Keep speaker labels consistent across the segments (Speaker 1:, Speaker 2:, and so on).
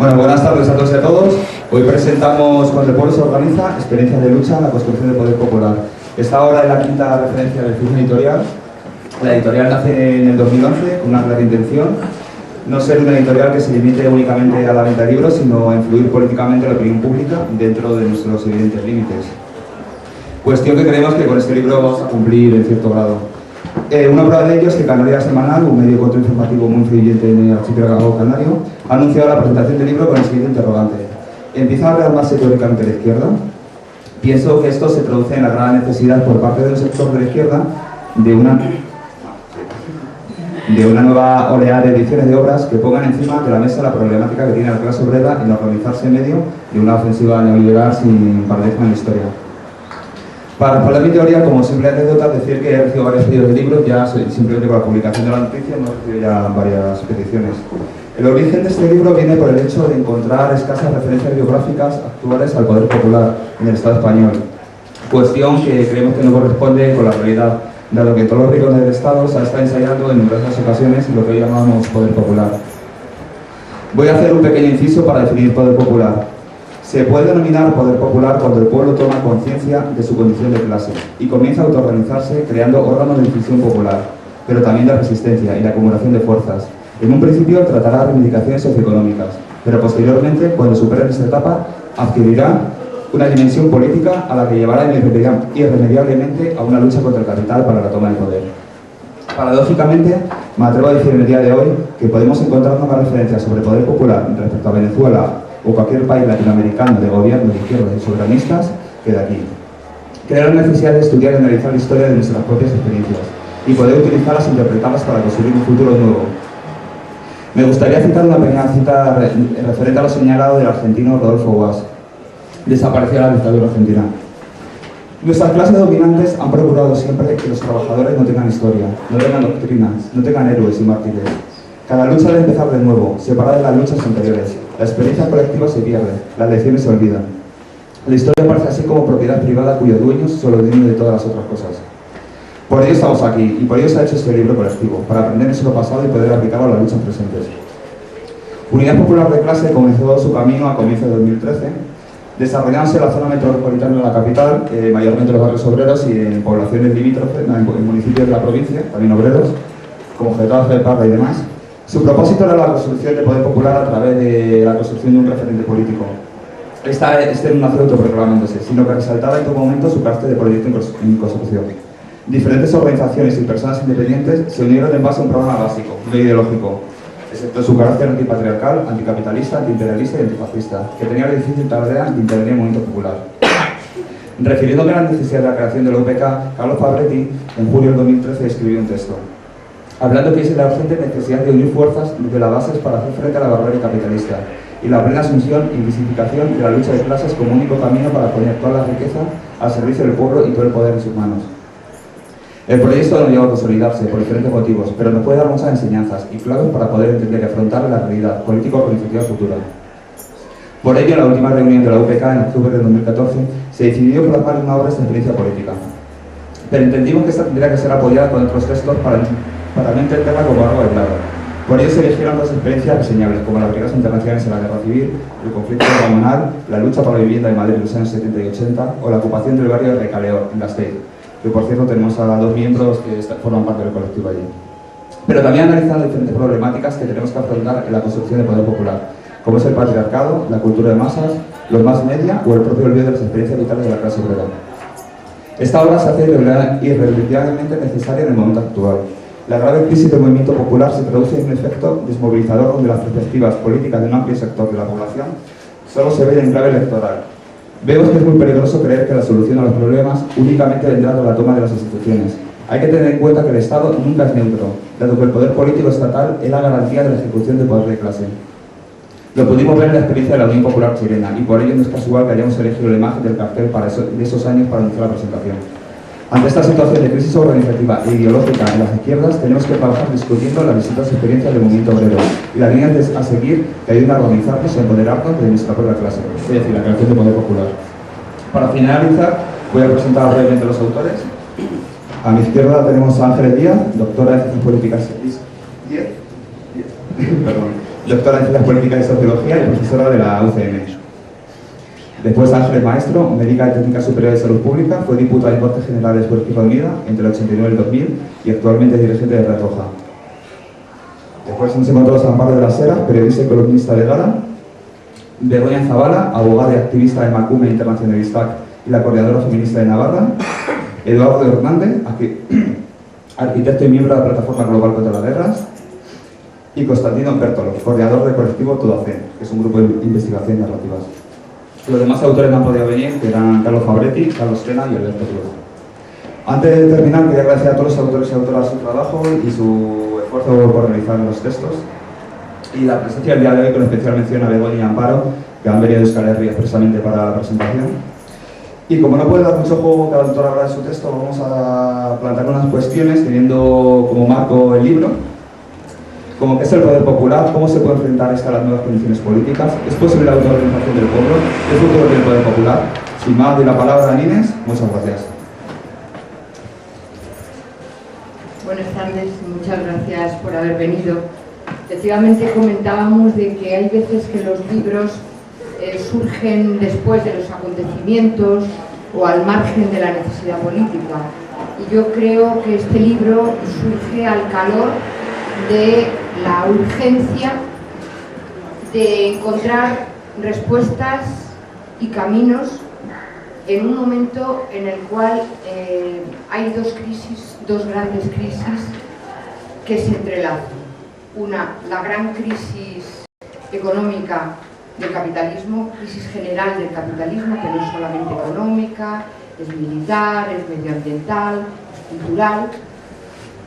Speaker 1: Bueno, buenas tardes a todos y a todos. Hoy presentamos Cuando el pueblo se organiza, experiencias de lucha en la construcción del poder popular. Esta obra es la quinta referencia del ciclo editorial. La editorial nace en el 2011 con una clara intención: no ser una editorial que se limite únicamente a la venta de libros, sino a influir políticamente en la opinión pública dentro de nuestros evidentes límites. Cuestión que creemos que con este libro vamos a cumplir en cierto grado. Una prueba de ello es que Canarias Semanal, un medio contrainformativo muy influyente en el archipiélago canario, ha anunciado la presentación del libro con el siguiente interrogante: ¿empieza a rearmarse teóricamente la izquierda? Pienso que esto se traduce en la gran necesidad por parte de un sector de la izquierda de una nueva oleada de ediciones de obras que pongan encima de la mesa la problemática que tiene la clase obrera en organizarse en medio de una ofensiva neoliberal sin paradigma en la historia. Para respaldar mi teoría, como simple anécdota, decir que he recibido varios pedidos de libros, ya simplemente con la publicación de la noticia hemos recibido ya varias peticiones. El origen de este libro viene por el hecho de encontrar escasas referencias biográficas actuales al poder popular en el Estado español, cuestión que creemos que no corresponde con la realidad, dado que en todos los rincones del Estado se ha estado ensayando en numerosas ocasiones lo que hoy llamamos poder popular. Voy a hacer un pequeño inciso para definir poder popular. Se puede denominar poder popular cuando el pueblo toma conciencia de su condición de clase y comienza a autoorganizarse creando órganos de decisión popular, pero también de resistencia y de acumulación de fuerzas. En un principio tratará reivindicaciones socioeconómicas, pero posteriormente, cuando supere esta etapa, adquirirá una dimensión política a la que llevará irremediablemente a una lucha contra el capital para la toma del poder. Paradójicamente, me atrevo a decir en el día de hoy que podemos encontrar más referencias sobre poder popular respecto a Venezuela o cualquier país latinoamericano de gobierno de izquierda y soberanistas que de aquí. Creo la necesidad de estudiar y analizar la historia de nuestras propias experiencias y poder utilizarlas e interpretarlas para construir un futuro nuevo. Me gustaría citar una pequeña cita referente a lo señalado del argentino Rodolfo Guas, desapareció la dictadura argentina. Nuestras clases dominantes han procurado siempre que los trabajadores no tengan historia, no tengan doctrinas, no tengan héroes y mártires. Cada lucha debe empezar de nuevo, separada de las luchas anteriores. La experiencia colectiva se pierde, las lecciones se olvidan. La historia aparece así como propiedad privada cuyos dueños son los dueños de todas las otras cosas. Por ello estamos aquí, y por ello se ha hecho este libro colectivo, para aprender en lo pasado y poder aplicarlo a las luchas presentes. Unidad Popular de Clase comenzó su camino a comienzos de 2013, desarrollándose en la zona metropolitana de la capital, mayormente en los barrios obreros y en poblaciones limítrofes, en municipios de la provincia, también obreros, como Getafe, Parra y demás. Su propósito era la construcción de poder popular a través de la construcción de un referente político. Este no nació autoproclamándose, sino que resaltaba en todo momento su carácter de proyecto en construcción. Diferentes organizaciones y personas independientes se unieron en base a un programa básico, no ideológico, excepto su carácter antipatriarcal, anticapitalista, antiimperialista y antifascista, que tenía la difícil tarea de intervenir en el movimiento popular. Refiriéndome a la necesidad de la creación de la UPK, Carlos Fabretti, en julio del 2013, escribió un texto, hablando que es la urgente necesidad de unir fuerzas desde las bases para hacer frente a la barbarie capitalista y la plena asunción y visificación de la lucha de clases como único camino para poner toda la riqueza al servicio del pueblo y todo el poder en sus manos. El proyecto no llegó a consolidarse por diferentes motivos, pero nos puede dar muchas enseñanzas y claves para poder entender y afrontar la realidad político-organizativa futura. Por ello, en la última reunión de la UPK en octubre de 2014 se decidió plasmar una obra de experiencia política. Pero entendimos que esta tendría que ser apoyada con otros textos para no entenderla como algo aislado. Por ello se eligieron dos experiencias reseñables, como las brigadas internacionales en la guerra civil, el conflicto hormonal, la lucha por la vivienda en Madrid en los años 70 y 80, o la ocupación del barrio de Recaleó, en Gasteiz, que por cierto tenemos a dos miembros que forman parte del colectivo allí. Pero también analizando diferentes problemáticas que tenemos que afrontar en la construcción del poder popular, como es el patriarcado, la cultura de masas, los más media o el propio olvido de las experiencias vitales de la clase obrera. Esta obra se hace irremediablemente necesaria en el momento actual. La grave crisis del movimiento popular se traduce en un efecto desmovilizador donde las perspectivas políticas de un amplio sector de la población solo se ven en clave electoral. Vemos que es muy peligroso creer que la solución a los problemas únicamente vendrá de la toma de las instituciones. Hay que tener en cuenta que el Estado nunca es neutro, dado que el poder político estatal es la garantía de la ejecución del poder de clase. Lo pudimos ver en la experiencia de la Unión Popular chilena, y por ello no es casual que hayamos elegido la imagen del cartel de esos años para anunciar la presentación. Ante esta situación de crisis organizativa e ideológica en las izquierdas, tenemos que trabajar discutiendo las distintas experiencias del movimiento obrero y las líneas a seguir que ayuden a organizarnos y a empoderarnos de nuestra propia clase, es decir, la creación de poder popular. Para finalizar, voy a presentar brevemente a los autores. A mi izquierda tenemos a Ángeles Díaz, doctora en Ciencias Políticas. Perdón. doctora en Ciencias Políticas y Sociología y profesora de la UCM. Después Ángeles Maestro, médica de Técnica Superior de Salud Pública, fue diputada en Cortes Generales por Izquierda Unida entre el 89 y el 2000 y actualmente es dirigente de Red Roja. Después nos encontramos a Amparo de las Heras, periodista y columnista de Gala, Begoña Zavala, abogada y activista de Macume Internacionalistac y la coordinadora feminista de Navarra, Eduardo Hernández, arquitecto y miembro de la Plataforma Global contra las Guerras, y Constantino Bertolo, coordinador del colectivo Todo Hacen, que es un grupo de investigación y narrativas. Los demás autores no han podido venir, que eran Carlos Fabretti, Carlos Tena y Alberto Cruz. Antes de terminar, quería agradecer a todos los autores y autoras su trabajo y su esfuerzo por realizar los textos, y la presencia del día de hoy, con especial mención a Begoña y Amparo, que han venido de Euskal Herria expresamente para la presentación. Y como no puede dar mucho juego cada autor hablar de su texto, vamos a plantear unas cuestiones teniendo como marco el libro, como qué es el poder popular, cómo se puede enfrentar a las nuevas condiciones políticas, es posible la autoorganización del pueblo, qué futuro tiene el poder popular. Sin más, doy la palabra a Inés, muchas gracias.
Speaker 2: Buenas tardes, muchas gracias por haber venido. Efectivamente comentábamos de que hay veces que los libros surgen después de los acontecimientos o al margen de la necesidad política. Y yo creo que este libro surge al calor de la urgencia de encontrar respuestas y caminos en un momento en el cual hay dos grandes crisis que se entrelazan. Una, la gran crisis económica del capitalismo, crisis general del capitalismo, que no es solamente económica, es militar, es medioambiental, es cultural,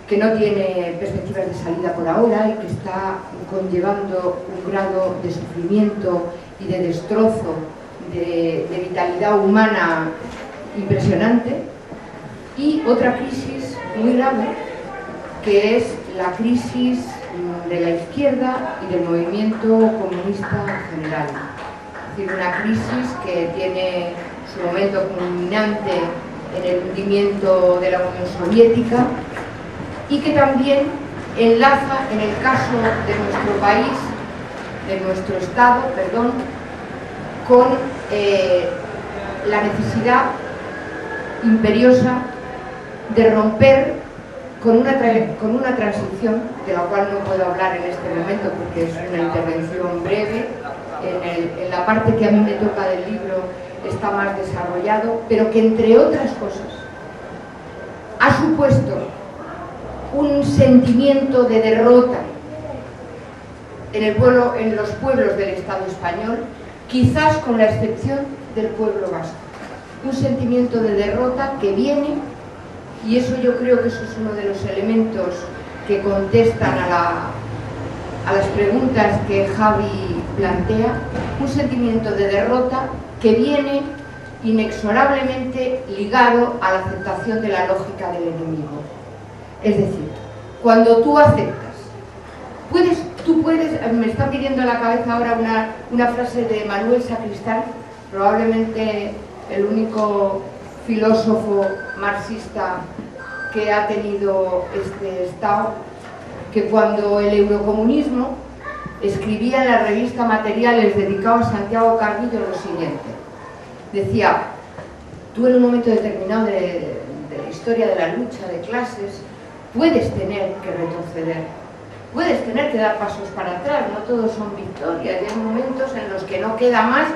Speaker 2: que no tiene perspectivas de salida por ahora y que está conllevando un grado de sufrimiento y de destrozo de vitalidad humana impresionante. Y otra crisis muy grave, que es la crisis de la izquierda y del movimiento comunista en general. Es decir, una crisis que tiene su momento culminante en el hundimiento de la Unión Soviética y que también enlaza, en el caso de nuestro país, de nuestro Estado, con la necesidad imperiosa de romper con una transición, de la cual no puedo hablar en este momento porque es una intervención breve. En la parte que a mí me toca del libro está más desarrollado, pero que entre otras cosas ha supuesto un sentimiento de derrota en los pueblos del Estado español, quizás con la excepción del pueblo vasco. Un sentimiento de derrota que viene, y eso yo creo que eso es uno de los elementos que contestan a las preguntas que Javi plantea, un sentimiento de derrota que viene inexorablemente ligado a la aceptación de la lógica del enemigo. Es decir, cuando tú aceptas, me está pidiendo a la cabeza ahora una frase de Manuel Sacristán, probablemente el único filósofo marxista que ha tenido este Estado, que cuando el eurocomunismo escribía en la revista Materiales dedicado a Santiago Carrillo lo siguiente. Decía, tú en un momento determinado de la historia de la lucha de clases puedes tener que retroceder, puedes tener que dar pasos para atrás, no todos son victorias, y hay momentos en los que no queda más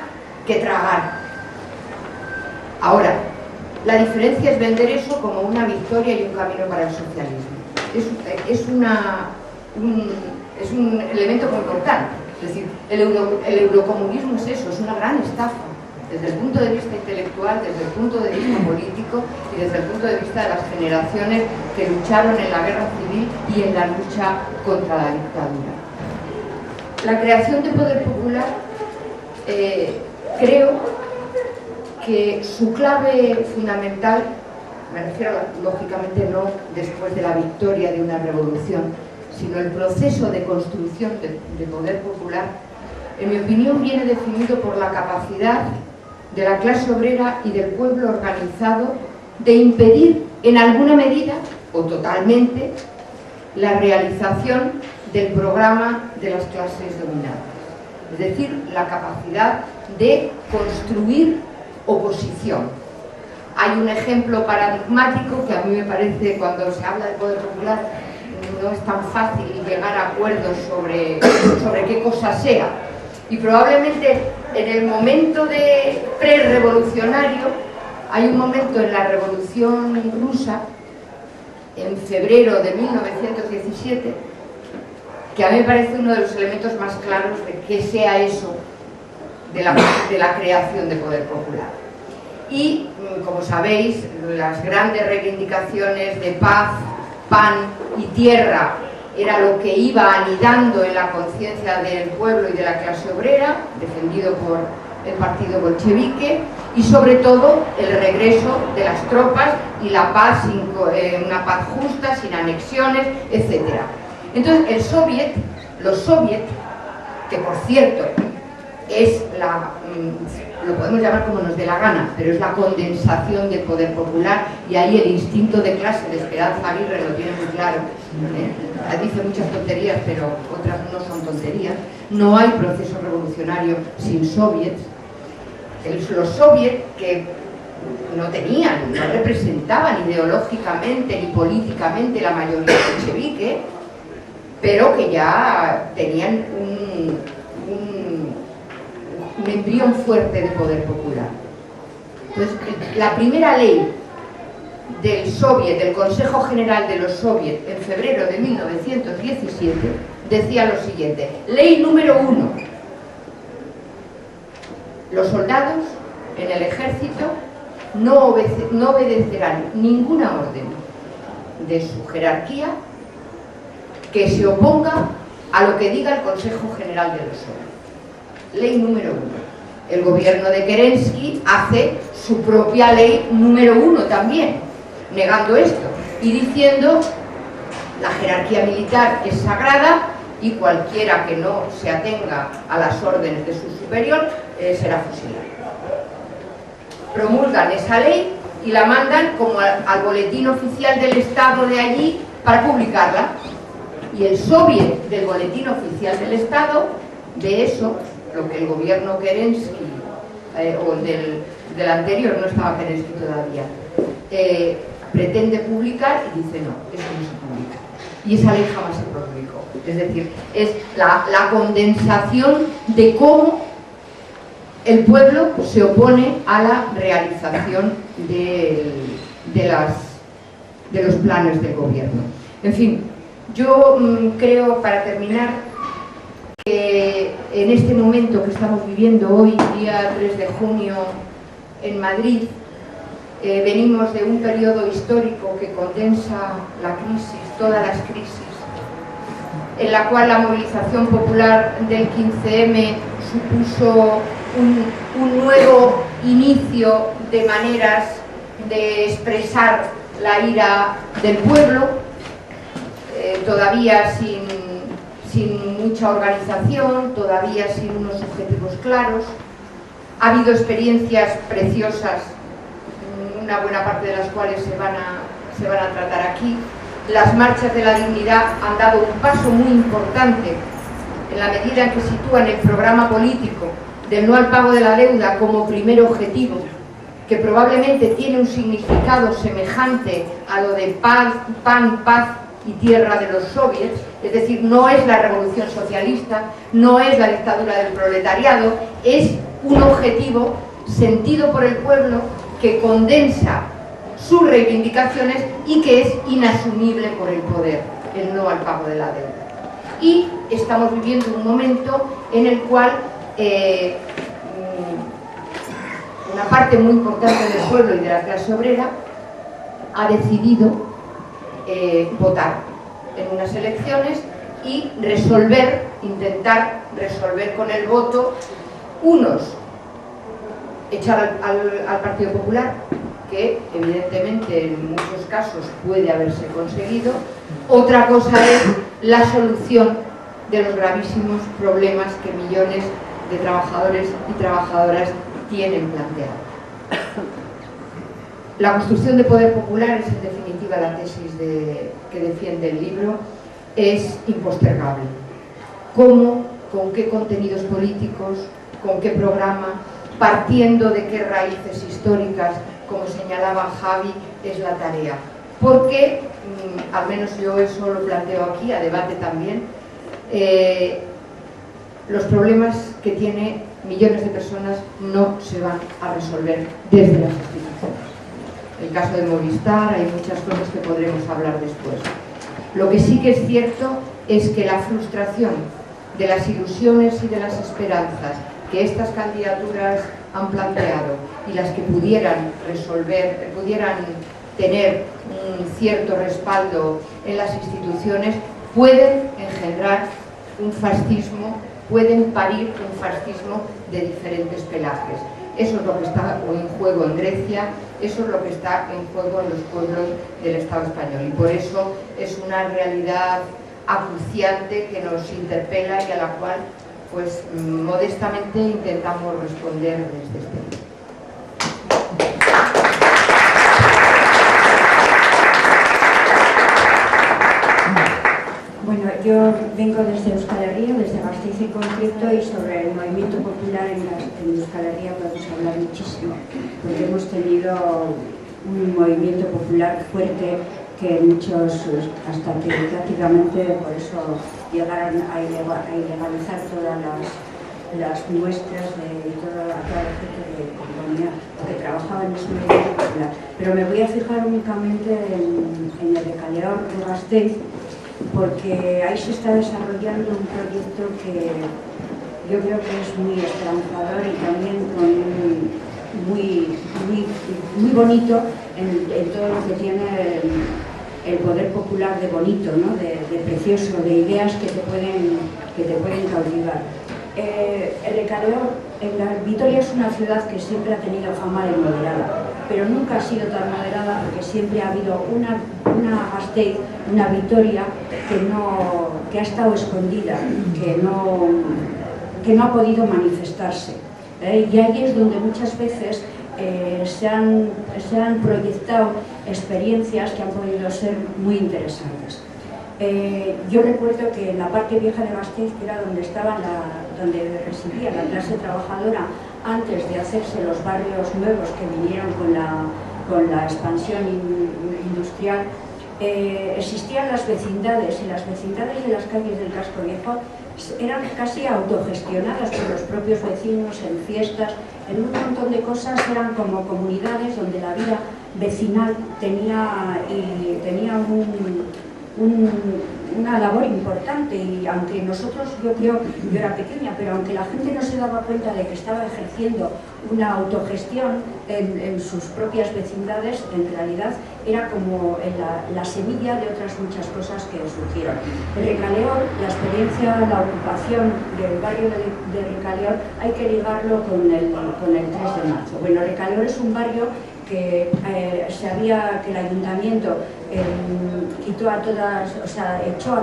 Speaker 2: que tragar. Ahora, la diferencia es vender eso como una victoria y un camino para el socialismo. Es un elemento muy importante. Es decir, el eurocomunismo es eso, es una gran estafa, desde el punto de vista intelectual, desde el punto de vista político y desde el punto de vista de las generaciones que lucharon en la guerra civil y en la lucha contra la dictadura. La creación de poder popular, creo que su clave fundamental, me refiero lógicamente no después de la victoria de una revolución, sino el proceso de construcción de poder popular, en mi opinión viene definido por la capacidad de la clase obrera y del pueblo organizado de impedir en alguna medida o totalmente la realización del programa de las clases dominantes. Es decir, la capacidad de construir oposición. Hay un ejemplo paradigmático que a mí me parece, cuando se habla de poder popular, no es tan fácil llegar a acuerdos sobre qué cosa sea. Y probablemente en el momento de pre-revolucionario, hay un momento en la Revolución Rusa, en febrero de 1917, que a mí me parece uno de los elementos más claros de que sea eso de la creación de poder popular. Y, como sabéis, las grandes reivindicaciones de paz, pan y tierra era lo que iba anidando en la conciencia del pueblo y de la clase obrera, defendido por el partido bolchevique, y sobre todo el regreso de las tropas y la paz, una paz justa, sin anexiones, etc. Entonces los soviets, que por cierto es lo podemos llamar como nos dé la gana, pero es la condensación del poder popular, y ahí el instinto de clase de Esperanza Aguirre lo tiene muy claro. Dice muchas tonterías, pero otras no son tonterías. No hay proceso revolucionario sin soviets. Los soviets, que no representaban ideológicamente ni políticamente la mayoría bolchevique, pero que ya tenían un embrión fuerte de poder popular. Entonces, la primera ley del Consejo General de los Soviets en febrero de 1917 decía lo siguiente: ley número 1. Los soldados en el ejército no obedecerán ninguna orden de su jerarquía que se oponga a lo que diga el Consejo General de los Soviets. Ley número 1. El gobierno de Kerensky hace su propia ley número 1 también, negando esto y diciendo: la jerarquía militar es sagrada y cualquiera que no se atenga a las órdenes de su superior será fusilado. Promulgan esa ley y la mandan como al boletín oficial del Estado de allí para publicarla. Y el soviet del boletín oficial del Estado, de eso, lo que el gobierno Kerensky, o del anterior, no estaba Kerensky todavía, pretende publicar, y dice: no, eso no se publica. Y esa ley jamás se publicó. Es decir, es la condensación de cómo el pueblo se opone a la realización de los planes del gobierno. En fin, yo creo, para terminar, que en este momento que estamos viviendo hoy, día 3 de junio, en Madrid, venimos de un periodo histórico que condensa la crisis, todas las crisis, en la cual la movilización popular del 15M supuso un nuevo inicio de maneras de expresar la ira del pueblo, todavía sin mucha organización, todavía sin unos objetivos claros. Ha habido experiencias preciosas, una buena parte de las cuales se van a tratar aquí. Las marchas de la dignidad han dado un paso muy importante en la medida en que sitúan el programa político del no al pago de la deuda como primer objetivo, que probablemente tiene un significado semejante a lo de pan, paz y tierra de los soviets. Es decir, no es la revolución socialista, no es la dictadura del proletariado, es un objetivo sentido por el pueblo que condensa sus reivindicaciones y que es inasumible por el poder, el no al pago de la deuda. Y estamos viviendo un momento en el cual una parte muy importante del pueblo y de la clase obrera ha decidido votar en unas elecciones y intentar resolver con el voto, unos echar al Partido Popular, que evidentemente en muchos casos puede haberse conseguido. Otra cosa es la solución de los gravísimos problemas que millones de trabajadores y trabajadoras tienen planteados. La construcción de poder popular es en definitiva la tesis que defiende el libro. es impostergable. ¿Cómo? ¿Con qué contenidos políticos? ¿Con qué programa? ¿Partiendo de qué raíces históricas? Como señalaba Javi, es la tarea. Porque, al menos yo eso lo planteo aquí, a debate también, los problemas que tiene millones de personas no se van a resolver desde las instituciones. En el caso de Movistar hay muchas cosas que podremos hablar después. Lo que sí que es cierto es que la frustración de las ilusiones y de las esperanzas que estas candidaturas han planteado y las que pudieran resolver, pudieran tener un cierto respaldo en las instituciones, pueden engendrar un fascismo, pueden parir un fascismo de diferentes pelajes. Eso es lo que está en juego en Grecia, eso es lo que está en juego en los pueblos del Estado español, y por eso es una realidad acuciante que nos interpela y a la cual, pues, modestamente intentamos responder desde este.
Speaker 3: Bueno, yo vengo desde Euskal Herria, desde Gasteiz en concreto, y sobre el movimiento popular en Euskal Herria podemos hablar muchísimo, porque hemos tenido un movimiento popular fuerte que muchos, hasta que prácticamente por eso llegaron a ilegalizar todas las muestras de toda la gente que componía o que trabajaba en ese movimiento popular. Pero me voy a fijar únicamente en el de Caleón de Gasteiz, porque ahí se está desarrollando un proyecto que yo creo que es muy esperanzador y también muy bonito en todo lo que tiene el poder popular de bonito, ¿no? de precioso, de ideas que te pueden cautivar. Vitoria es una ciudad que siempre ha tenido fama de moderada, pero nunca ha sido tan moderada porque siempre ha habido una Gasteiz, una Vitoria que ha estado escondida, que no ha podido manifestarse. Y ahí es donde muchas veces se han proyectado experiencias que han podido ser muy interesantes. Yo recuerdo que en la parte vieja de Gasteiz, que era donde residía la clase trabajadora antes de hacerse los barrios nuevos que vinieron con la expansión industrial, existían las vecindades, y las vecindades de las calles del casco viejo eran casi autogestionadas por los propios vecinos en fiestas, en un montón de cosas. Eran como comunidades donde la vida vecinal tenía una labor importante, y aunque nosotros, yo era pequeña, pero aunque la gente no se daba cuenta de que estaba ejerciendo una autogestión en sus propias vecindades, en realidad era como la semilla de otras muchas cosas que surgieron. El Recaleón, la experiencia, la ocupación del barrio de Recaleón, hay que ligarlo con el 3 de marzo. Bueno, Recaleón es un barrio que que el ayuntamiento echó a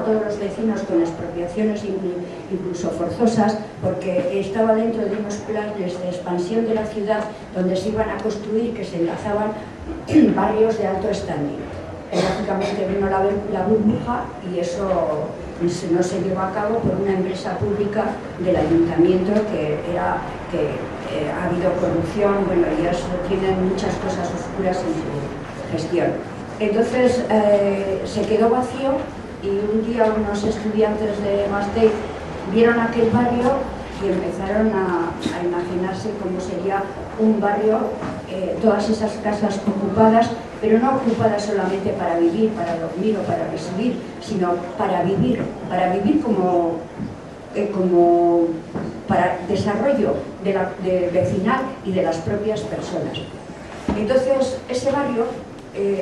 Speaker 3: todos los vecinos con expropiaciones incluso forzosas, porque estaba dentro de unos planes de expansión de la ciudad donde se iban a construir, que se enlazaban barrios de alto standing. Lógicamente vino la burbuja y eso no se llevó a cabo por una empresa pública del ayuntamiento ha habido corrupción, bueno, y eso tienen muchas cosas oscuras en su gestión. Entonces se quedó vacío, y un día unos estudiantes de Gasteiz vieron aquel barrio y empezaron a imaginarse cómo sería un barrio, todas esas casas ocupadas, pero no ocupadas solamente para vivir, para dormir o para residir, sino para vivir como para desarrollo de vecinal y de las propias personas. Entonces ese barrio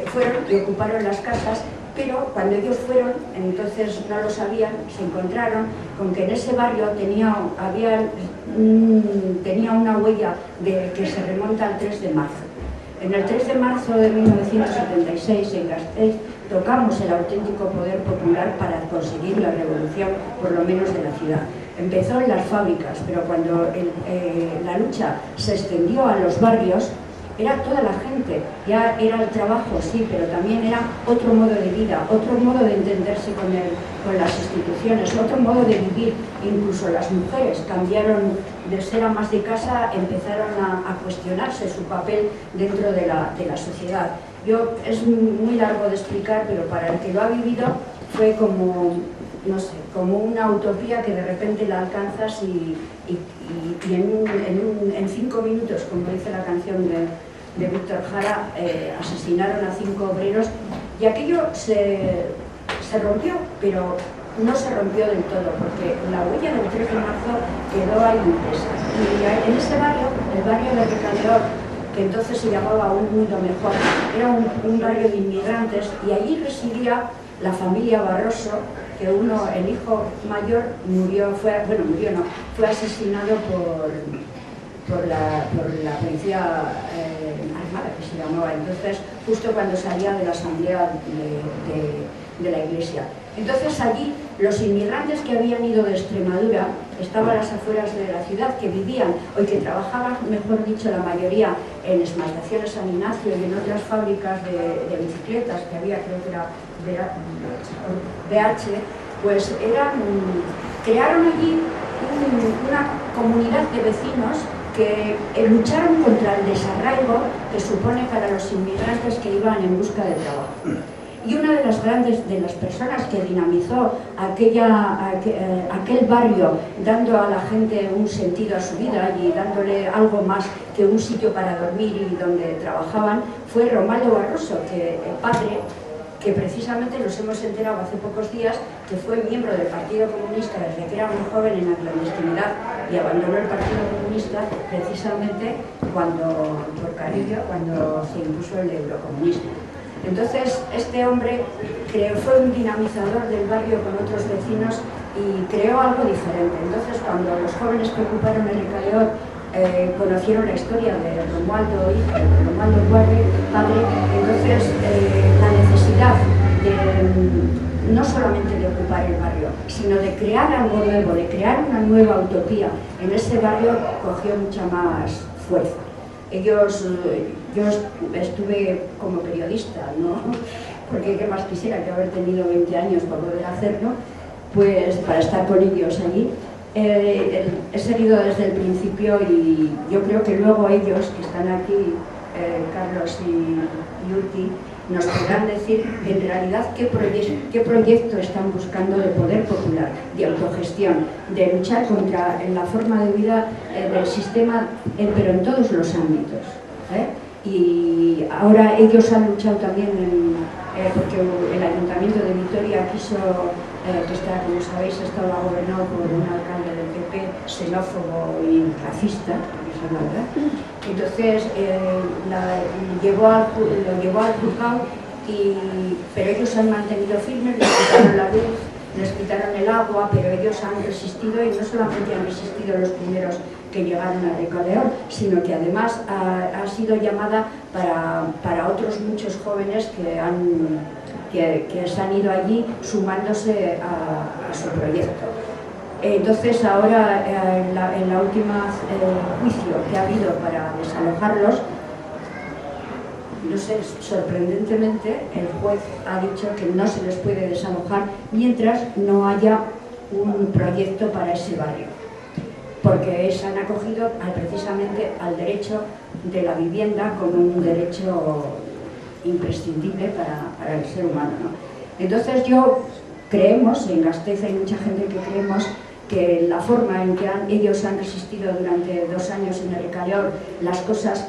Speaker 3: fueron y ocuparon las casas, pero cuando ellos fueron, entonces no lo sabían, se encontraron con que en ese barrio tenía una huella que se remonta al 3 de marzo. En el 3 de marzo de 1976 en Gasteiz tocamos el auténtico poder popular para conseguir la revolución, por lo menos de la ciudad. Empezó en las fábricas, pero cuando la lucha se extendió a los barrios, era toda la gente, ya era el trabajo, sí, pero también era otro modo de vida, otro modo de entenderse con las instituciones, otro modo de vivir. Incluso las mujeres cambiaron de ser amas de casa, empezaron a cuestionarse su papel dentro de la sociedad. Es muy largo de explicar, pero para el que lo ha vivido fue como, no sé, como una utopía que de repente la alcanzas y en 5 minutos, como dice la canción de Víctor Jara, asesinaron a 5 obreros, y aquello se rompió, pero no se rompió del todo, porque la huella del 3 de marzo quedó ahí impresa. Y en ese barrio, el barrio de Recaleor, que entonces se llamaba Un Mundo Mejor, era un barrio de inmigrantes, y allí residía la familia Barroso, que el hijo mayor fue asesinado por la policía armada, que se llamaba entonces, justo cuando salía de la asamblea de la iglesia. Entonces allí los inmigrantes que habían ido de Extremadura estaban a las afueras de la ciudad, que vivían o que trabajaban, mejor dicho, la mayoría en esmaltaciones San Ignacio y en otras fábricas de bicicletas que había, creo que era BH, pues crearon allí una comunidad de vecinos que lucharon contra el desarraigo que supone para los inmigrantes que iban en busca de trabajo. Y una de las personas que dinamizó aquel barrio, dando a la gente un sentido a su vida y dándole algo más que un sitio para dormir y donde trabajaban, fue Romualdo Barroso, el padre, que precisamente nos hemos enterado hace pocos días que fue miembro del Partido Comunista desde que era muy joven en la clandestinidad y abandonó el Partido Comunista precisamente por Carrillo, cuando se impuso el eurocomunismo. Entonces, este hombre fue un dinamizador del barrio con otros vecinos y creó algo diferente. Entonces, cuando los jóvenes que ocuparon el Recaleor conocieron la historia de Romualdo padre, entonces la necesidad no solamente de ocupar el barrio, sino de crear algo nuevo, de crear una nueva utopía en ese barrio, cogió mucha más fuerza. Yo estuve como periodista, ¿no? Porque qué más quisiera que haber tenido 20 años para poder hacerlo, pues para estar con ellos allí. He seguido desde el principio y yo creo que luego ellos, que están aquí, Carlos y Urti, nos podrán decir en realidad qué proyecto están buscando de poder popular, de autogestión, de luchar contra la forma de vida del sistema, pero en todos los ámbitos. Y ahora ellos han luchado también porque el Ayuntamiento de Vitoria quiso, que está, como sabéis, estaba gobernado por un alcalde del PP xenófobo y racista, esa es la verdad. Entonces lo llevó al juzgado, pero ellos han mantenido firmes, les quitaron la luz, les quitaron el agua, pero ellos han resistido, y no solamente han resistido los primeros que llegaron a Recaleor, sino que además ha sido llamada para otros muchos jóvenes que se han ido allí sumándose a su proyecto. Entonces ahora en la última juicio que ha habido para desalojarlos, no sé, sorprendentemente el juez ha dicho que no se les puede desalojar mientras no haya un proyecto para ese barrio, porque se han acogido precisamente al derecho de la vivienda como un derecho imprescindible para el ser humano, ¿no? Entonces creemos, en Gasteiz hay mucha gente que creemos que la forma en que ellos han resistido durante 2 años en el Recaleor, las cosas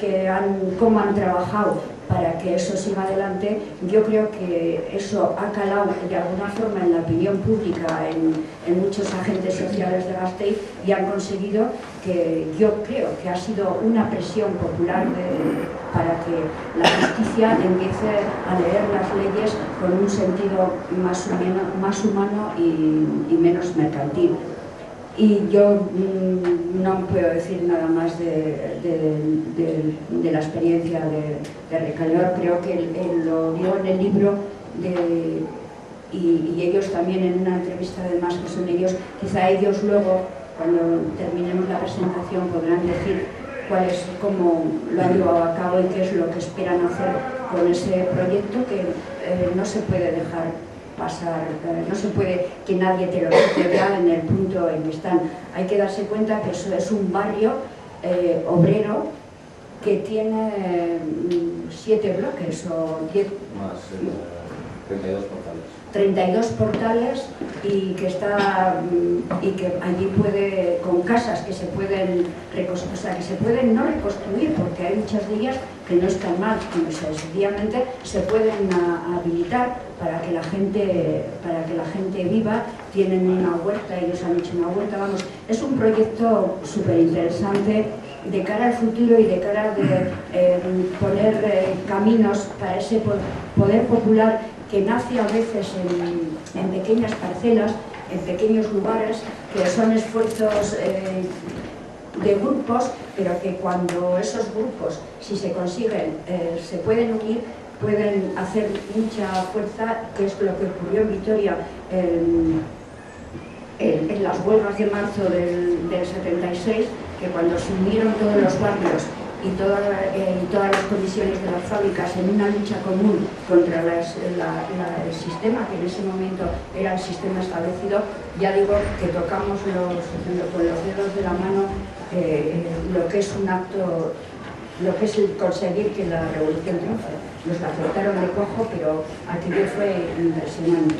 Speaker 3: cómo han trabajado para que eso siga adelante, yo creo que eso ha calado de alguna forma en la opinión pública, en muchos agentes sociales de Gasteiz, y han conseguido que yo creo que ha sido una presión popular para que la justicia empiece a leer las leyes con un sentido más humano y menos mercantil. Y yo no puedo decir nada más de la experiencia de Recaleor. Creo que lo dio en el libro y ellos también en una entrevista, además, que son ellos, quizá ellos luego, cuando terminemos la presentación, podrán decir cómo lo han llevado a cabo y qué es lo que esperan hacer con ese proyecto que no se puede dejar pasar, no se puede que nadie te lo quite ya en el punto en que están. Hay que darse cuenta que eso es un barrio obrero que tiene 7 bloques o 10...
Speaker 4: Más 32 portales.
Speaker 3: 32 portales y que allí puede, con casas que se pueden reconstruir, o sea, que se pueden no reconstruir, porque hay muchas de ellas que no están mal, o sea, sencillamente se pueden habilitar para que la gente viva. Tienen una huerta, ellos han hecho una huerta, vamos, es un proyecto súper interesante de cara al futuro y de cara de poner caminos para ese poder popular que nace a veces en pequeñas parcelas, en pequeños lugares, que son esfuerzos de grupos, pero que cuando esos grupos, si se consiguen, se pueden unir, pueden hacer mucha fuerza, que es lo que ocurrió en Vitoria en las huelgas de marzo del 76, que cuando se unieron todos los barrios y todas las comisiones de las fábricas en una lucha común contra el sistema, que en ese momento era el sistema establecido, ya digo que tocamos con los dedos de la mano lo que es un acto, lo que es el conseguir que la revolución triunfe. Nos la aceptaron de cojo, pero aquello fue impresionante.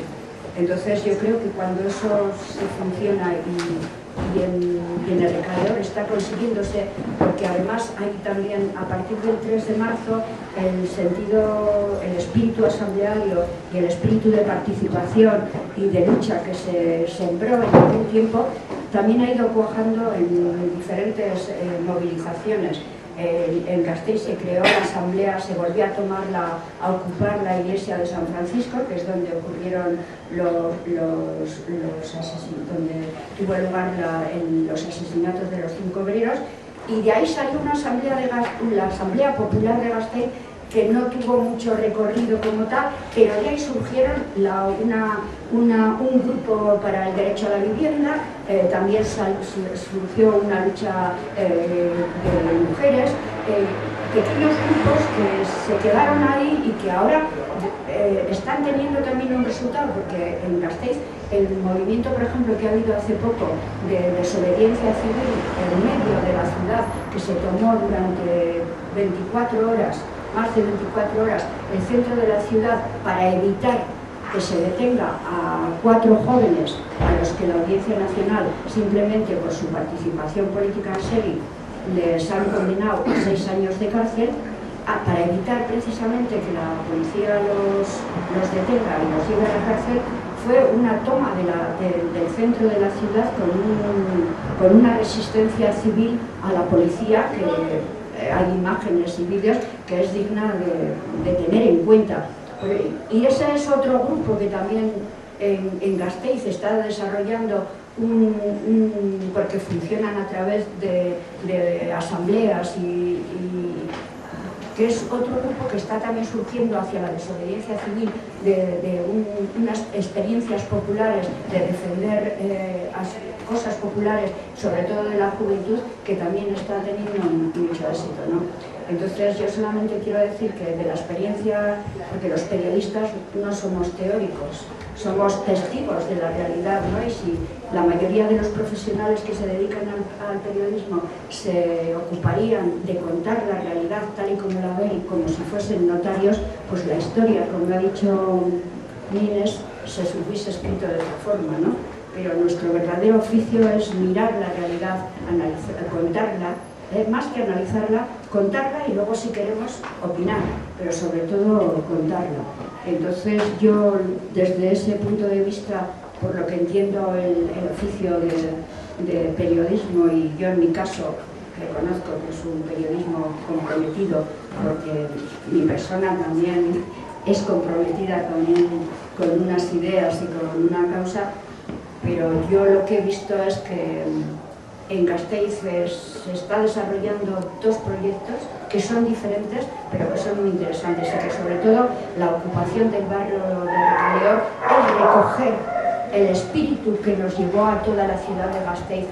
Speaker 3: Entonces yo creo que cuando eso se funciona y en el Recaleor está consiguiéndose, porque además hay también a partir del 3 de marzo el espíritu asambleario y el espíritu de participación y de lucha que se sembró en aquel tiempo también ha ido cuajando en diferentes movilizaciones. En Gasteiz se creó la asamblea, se volvió a ocupar la iglesia de San Francisco, que es donde ocurrieron los asesinatos, donde tuvo lugar los asesinatos de los 5 obreros, y de ahí salió una asamblea la Asamblea Popular de Gasteiz, que no tuvo mucho recorrido como tal, pero de ahí surgieron un grupo para el derecho a la vivienda, también surgió una lucha de mujeres, pequeños grupos que se quedaron ahí y que ahora están teniendo también un resultado, porque en Gasteiz el movimiento, por ejemplo, que ha habido hace poco de desobediencia civil en medio de la ciudad, que se tomó durante 24 horas, más de 24 horas, el centro de la ciudad para evitar que se detenga a 4 jóvenes a los que la Audiencia Nacional, simplemente por su participación política en serie, les han condenado a 6 años de cárcel, para evitar precisamente que la policía los detenga y los lleve a la cárcel. Fue una toma del centro de la ciudad con una resistencia civil a la policía, que hay imágenes y vídeos que es digna de tener en cuenta. Y ese es otro grupo que también en Gasteiz está desarrollando porque funcionan a través de asambleas y que es otro grupo que está también surgiendo hacia la desobediencia civil, de unas experiencias populares, de defender cosas populares, sobre todo de la juventud, que también está teniendo mucho éxito, ¿no? Entonces yo solamente quiero decir que de la experiencia, porque los periodistas no somos teóricos, somos testigos de la realidad, ¿no? Y si la mayoría de los profesionales que se dedican al periodismo se ocuparían de contar la realidad tal y como la ven, como si fuesen notarios, pues la historia, como ha dicho Nines, se hubiese escrito de otra forma, ¿no? Pero nuestro verdadero oficio es mirar la realidad, contarla, más que analizarla, contarla y luego, si queremos, opinar, pero sobre todo contarla. Entonces yo, desde ese punto de vista, por lo que entiendo el oficio de periodismo, y yo en mi caso reconozco que es un periodismo comprometido, porque mi persona también es comprometida con unas ideas y con una causa, pero yo lo que he visto es que en Gasteiz se está desarrollando 2 proyectos que son diferentes, pero que son muy interesantes, y que sobre todo la ocupación del barrio de Recaleor es recoger el espíritu que nos llevó a toda la ciudad de Gasteiz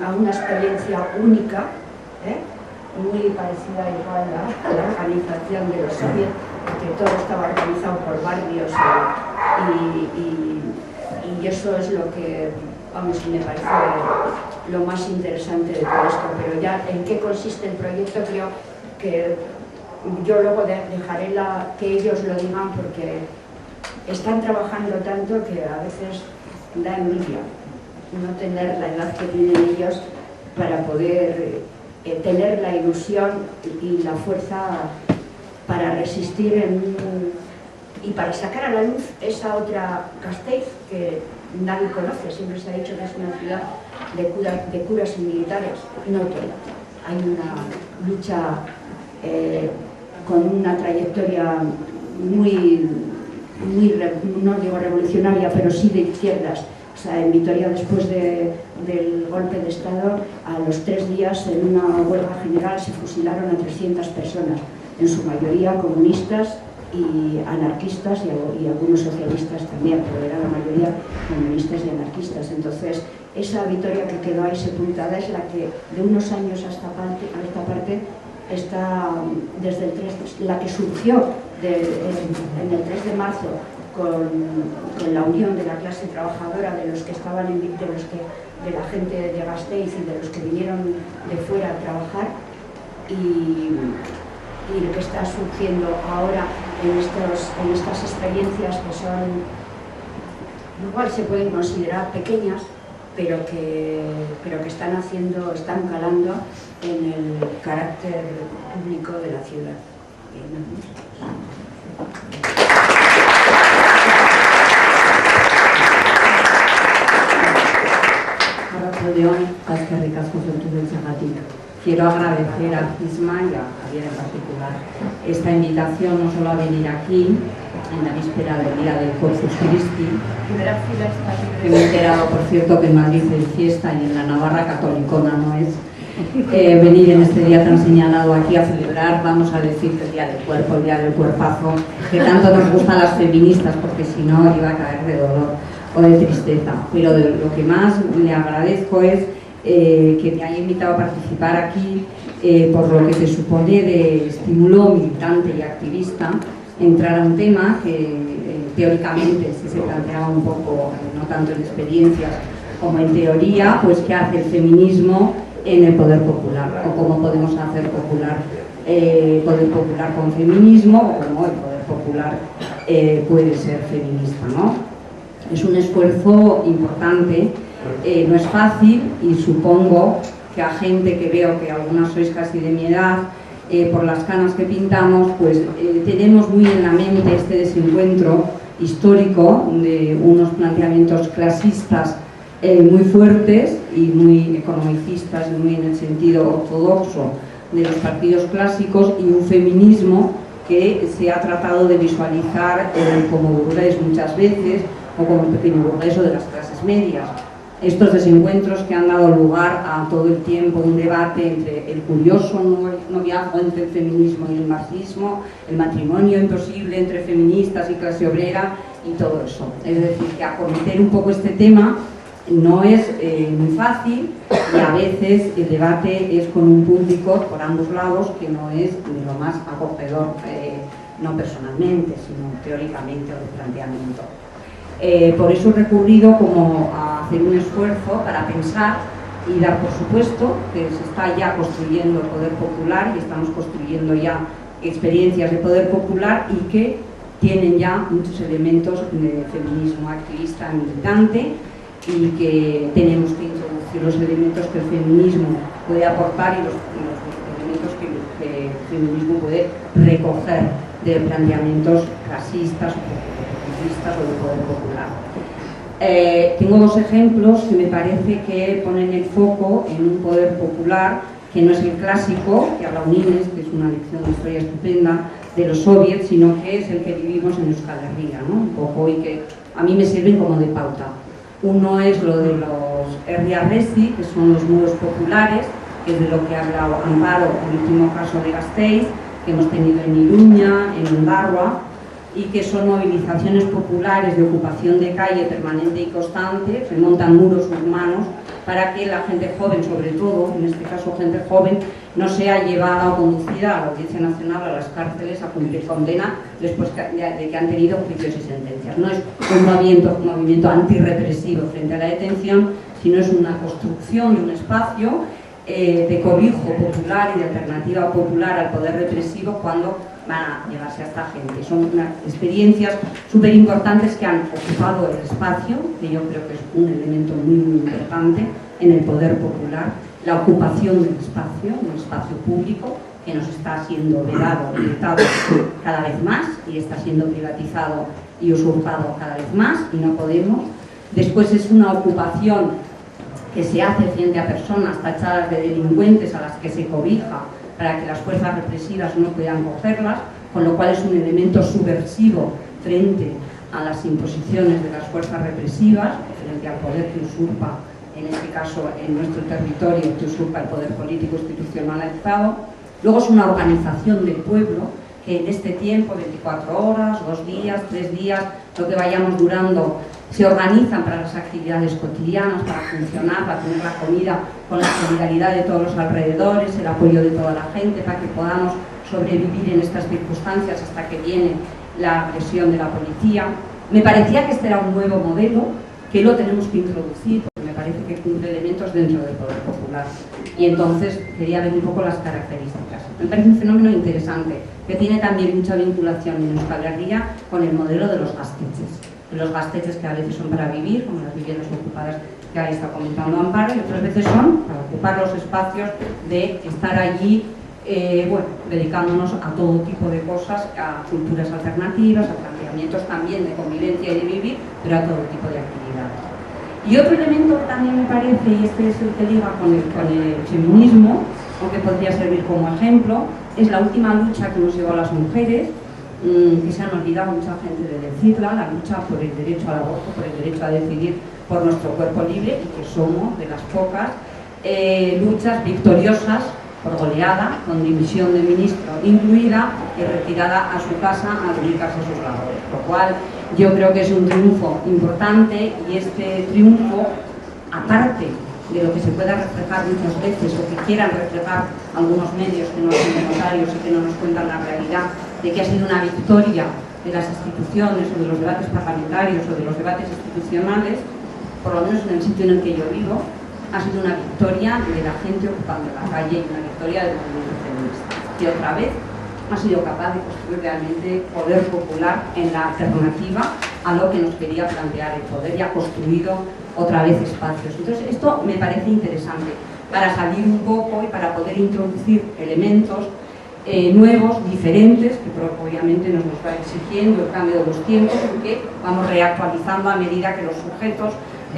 Speaker 3: a una experiencia única, muy parecida igual a la organización de los soviets, que todo estaba organizado por barrios y eso es lo que, vamos, me parece lo más interesante de todo esto. Pero ya en qué consiste el proyecto creo que yo luego dejaré que ellos lo digan, porque están trabajando tanto que a veces da envidia no tener la edad que tienen ellos para poder tener la ilusión y la fuerza para resistir y para sacar a la luz esa otra Gasteiz que nadie conoce. Siempre se ha dicho que es una ciudad de curas y militares. No toda. Hay una lucha con una trayectoria muy, no digo revolucionaria, pero sí de izquierdas. O sea, en Vitoria, después del golpe de Estado, a los 3 días, en una huelga general, se fusilaron a 300 personas, en su mayoría comunistas y anarquistas y algunos socialistas también, pero era la mayoría comunistas y anarquistas. Entonces, esa Vitoria que quedó ahí sepultada es la que, de unos años a esta parte, está desde el 3, la que surgió en el 3 de marzo con la unión de la clase trabajadora, de los que estaban de la gente de Gasteiz y de los que vinieron de fuera a trabajar, y lo que está surgiendo ahora en estas experiencias que son, igual se pueden considerar pequeñas, pero que están calando en el carácter público de la ciudad.
Speaker 5: Quiero agradecer a Cisma y a Javier en particular esta invitación, no solo a venir aquí en la víspera del día del Corpus Christi, que me he enterado, por cierto, que en Madrid es fiesta y en la Navarra catolicona no es. Venir en este día tan señalado aquí a celebrar, vamos a decir, el Día del Cuerpo, el Día del Cuerpazo, que tanto nos gustan las feministas, porque si no iba a caer de dolor o de tristeza. Pero lo que más le agradezco es que me haya invitado a participar aquí, por lo que se supone de estímulo militante y activista, entrar a un tema que teóricamente sí se planteaba un poco, no tanto en experiencias como en teoría, pues qué hace el feminismo en el poder popular, o cómo podemos hacer poder popular con feminismo, o cómo el poder popular puede ser feminista, ¿no? Es un esfuerzo importante, no es fácil, y supongo que a gente que veo que algunas sois casi de mi edad, por las canas que pintamos, pues tenemos muy en la mente este desencuentro histórico de unos planteamientos clasistas muy fuertes y muy economicistas, muy en el sentido ortodoxo de los partidos clásicos, y un feminismo que se ha tratado de visualizar como burgués muchas veces, o como el pequeño burgués de las clases medias. Estos desencuentros que han dado lugar a todo el tiempo un debate entre el curioso noviazgo entre el feminismo y el marxismo, el matrimonio imposible entre feministas y clase obrera y todo eso. Es decir, que acometer un poco este tema no es muy fácil, y a veces el debate es con un público por ambos lados que no es de lo más acogedor, no personalmente, sino teóricamente o de planteamiento. Por eso he recurrido como a hacer un esfuerzo para pensar y dar por supuesto que se está ya construyendo el poder popular, y estamos construyendo ya experiencias de poder popular y que tienen ya muchos elementos de feminismo activista, militante, y que tenemos que introducir los elementos que el feminismo puede aportar y los elementos que el feminismo puede recoger de planteamientos clasistas o de poder popular. Tengo 2 ejemplos que me parece que ponen el foco en un poder popular que no es el clásico, que habla Unines, que es una lección de historia estupenda, de los soviets, sino que es el que vivimos en Euskal Herria, ¿no? Un poco, y que a mí me sirven como de pauta. Uno es lo de los herriarresi, que son los muros populares, que es de lo que ha hablado Amparo, el último caso de Gasteiz, que hemos tenido en Iruña, en Ondarroa, y que son movilizaciones populares de ocupación de calle permanente y constante. Se montan muros urbanos para que la gente joven, sobre todo, en este caso gente joven, no sea llevada o conducida a la Audiencia Nacional a las cárceles a cumplir condena después de que han tenido juicios y sentencias. No es un movimiento antirrepresivo frente a la detención, sino es una construcción de un espacio de cobijo popular y de alternativa popular al poder represivo cuando van a llevarse a esta gente. Son unas experiencias súper importantes que han ocupado el espacio, que yo creo que es un elemento muy importante en el poder popular, la ocupación del espacio, un espacio público que nos está siendo vedado, limitado cada vez más y está siendo privatizado y usurpado cada vez más y no podemos. Después es una ocupación que se hace frente a personas tachadas de delincuentes a las que se cobija para que las fuerzas represivas no puedan cogerlas, con lo cual es un elemento subversivo frente a las imposiciones de las fuerzas represivas, frente al poder que usurpa, en este caso en nuestro territorio, que usurpa el poder político institucionalizado. Luego es una organización del pueblo que en este tiempo, 24 horas, 2 días, 3 días, lo que vayamos durando, se organizan para las actividades cotidianas, para funcionar, para tener la comida con la solidaridad de todos los alrededores, el apoyo de toda la gente, para que podamos sobrevivir en estas circunstancias hasta que viene la agresión de la policía. Me parecía que este era un nuevo modelo, que lo tenemos que introducir, porque me parece que cumple elementos dentro del poder popular. Y entonces quería ver un poco las características. Me parece un fenómeno interesante, que tiene también mucha vinculación en Euskal Herria con el modelo de los gaztetxes. Los gaztetxes que a veces son para vivir, como las viviendas ocupadas que ahí está comentando Amparo, y otras veces son para ocupar los espacios de estar allí, dedicándonos a todo tipo de cosas, a culturas alternativas, a planteamientos también de convivencia y de vivir, pero a todo tipo de actividades. Y otro elemento que también me parece, y este es el que liga con el feminismo, aunque podría servir como ejemplo, es la última lucha que nos llevó a las mujeres, que se han olvidado mucha gente de decirla, la lucha por el derecho al aborto, por el derecho a decidir por nuestro cuerpo libre, y que somos de las pocas luchas victoriosas por goleada, con dimisión de ministro incluida y retirada a su casa a dedicarse a sus labores, lo cual yo creo que es un triunfo importante. Y este triunfo, aparte de lo que se pueda reflejar muchas veces o que quieran reflejar algunos medios que no son notarios y que no nos cuentan la realidad de que ha sido una victoria de las instituciones o de los debates parlamentarios o de los debates institucionales, por lo menos en el sitio en el que yo vivo, ha sido una victoria de la gente ocupando la calle y una victoria del movimiento feminista, que otra vez ha sido capaz de construir realmente poder popular en la alternativa a lo que nos quería plantear el poder, y ha construido otra vez espacios. Entonces esto me parece interesante para salir un poco y para poder introducir elementos nuevos, diferentes, que obviamente nos va exigiendo el cambio de los tiempos, en que vamos reactualizando a medida que los sujetos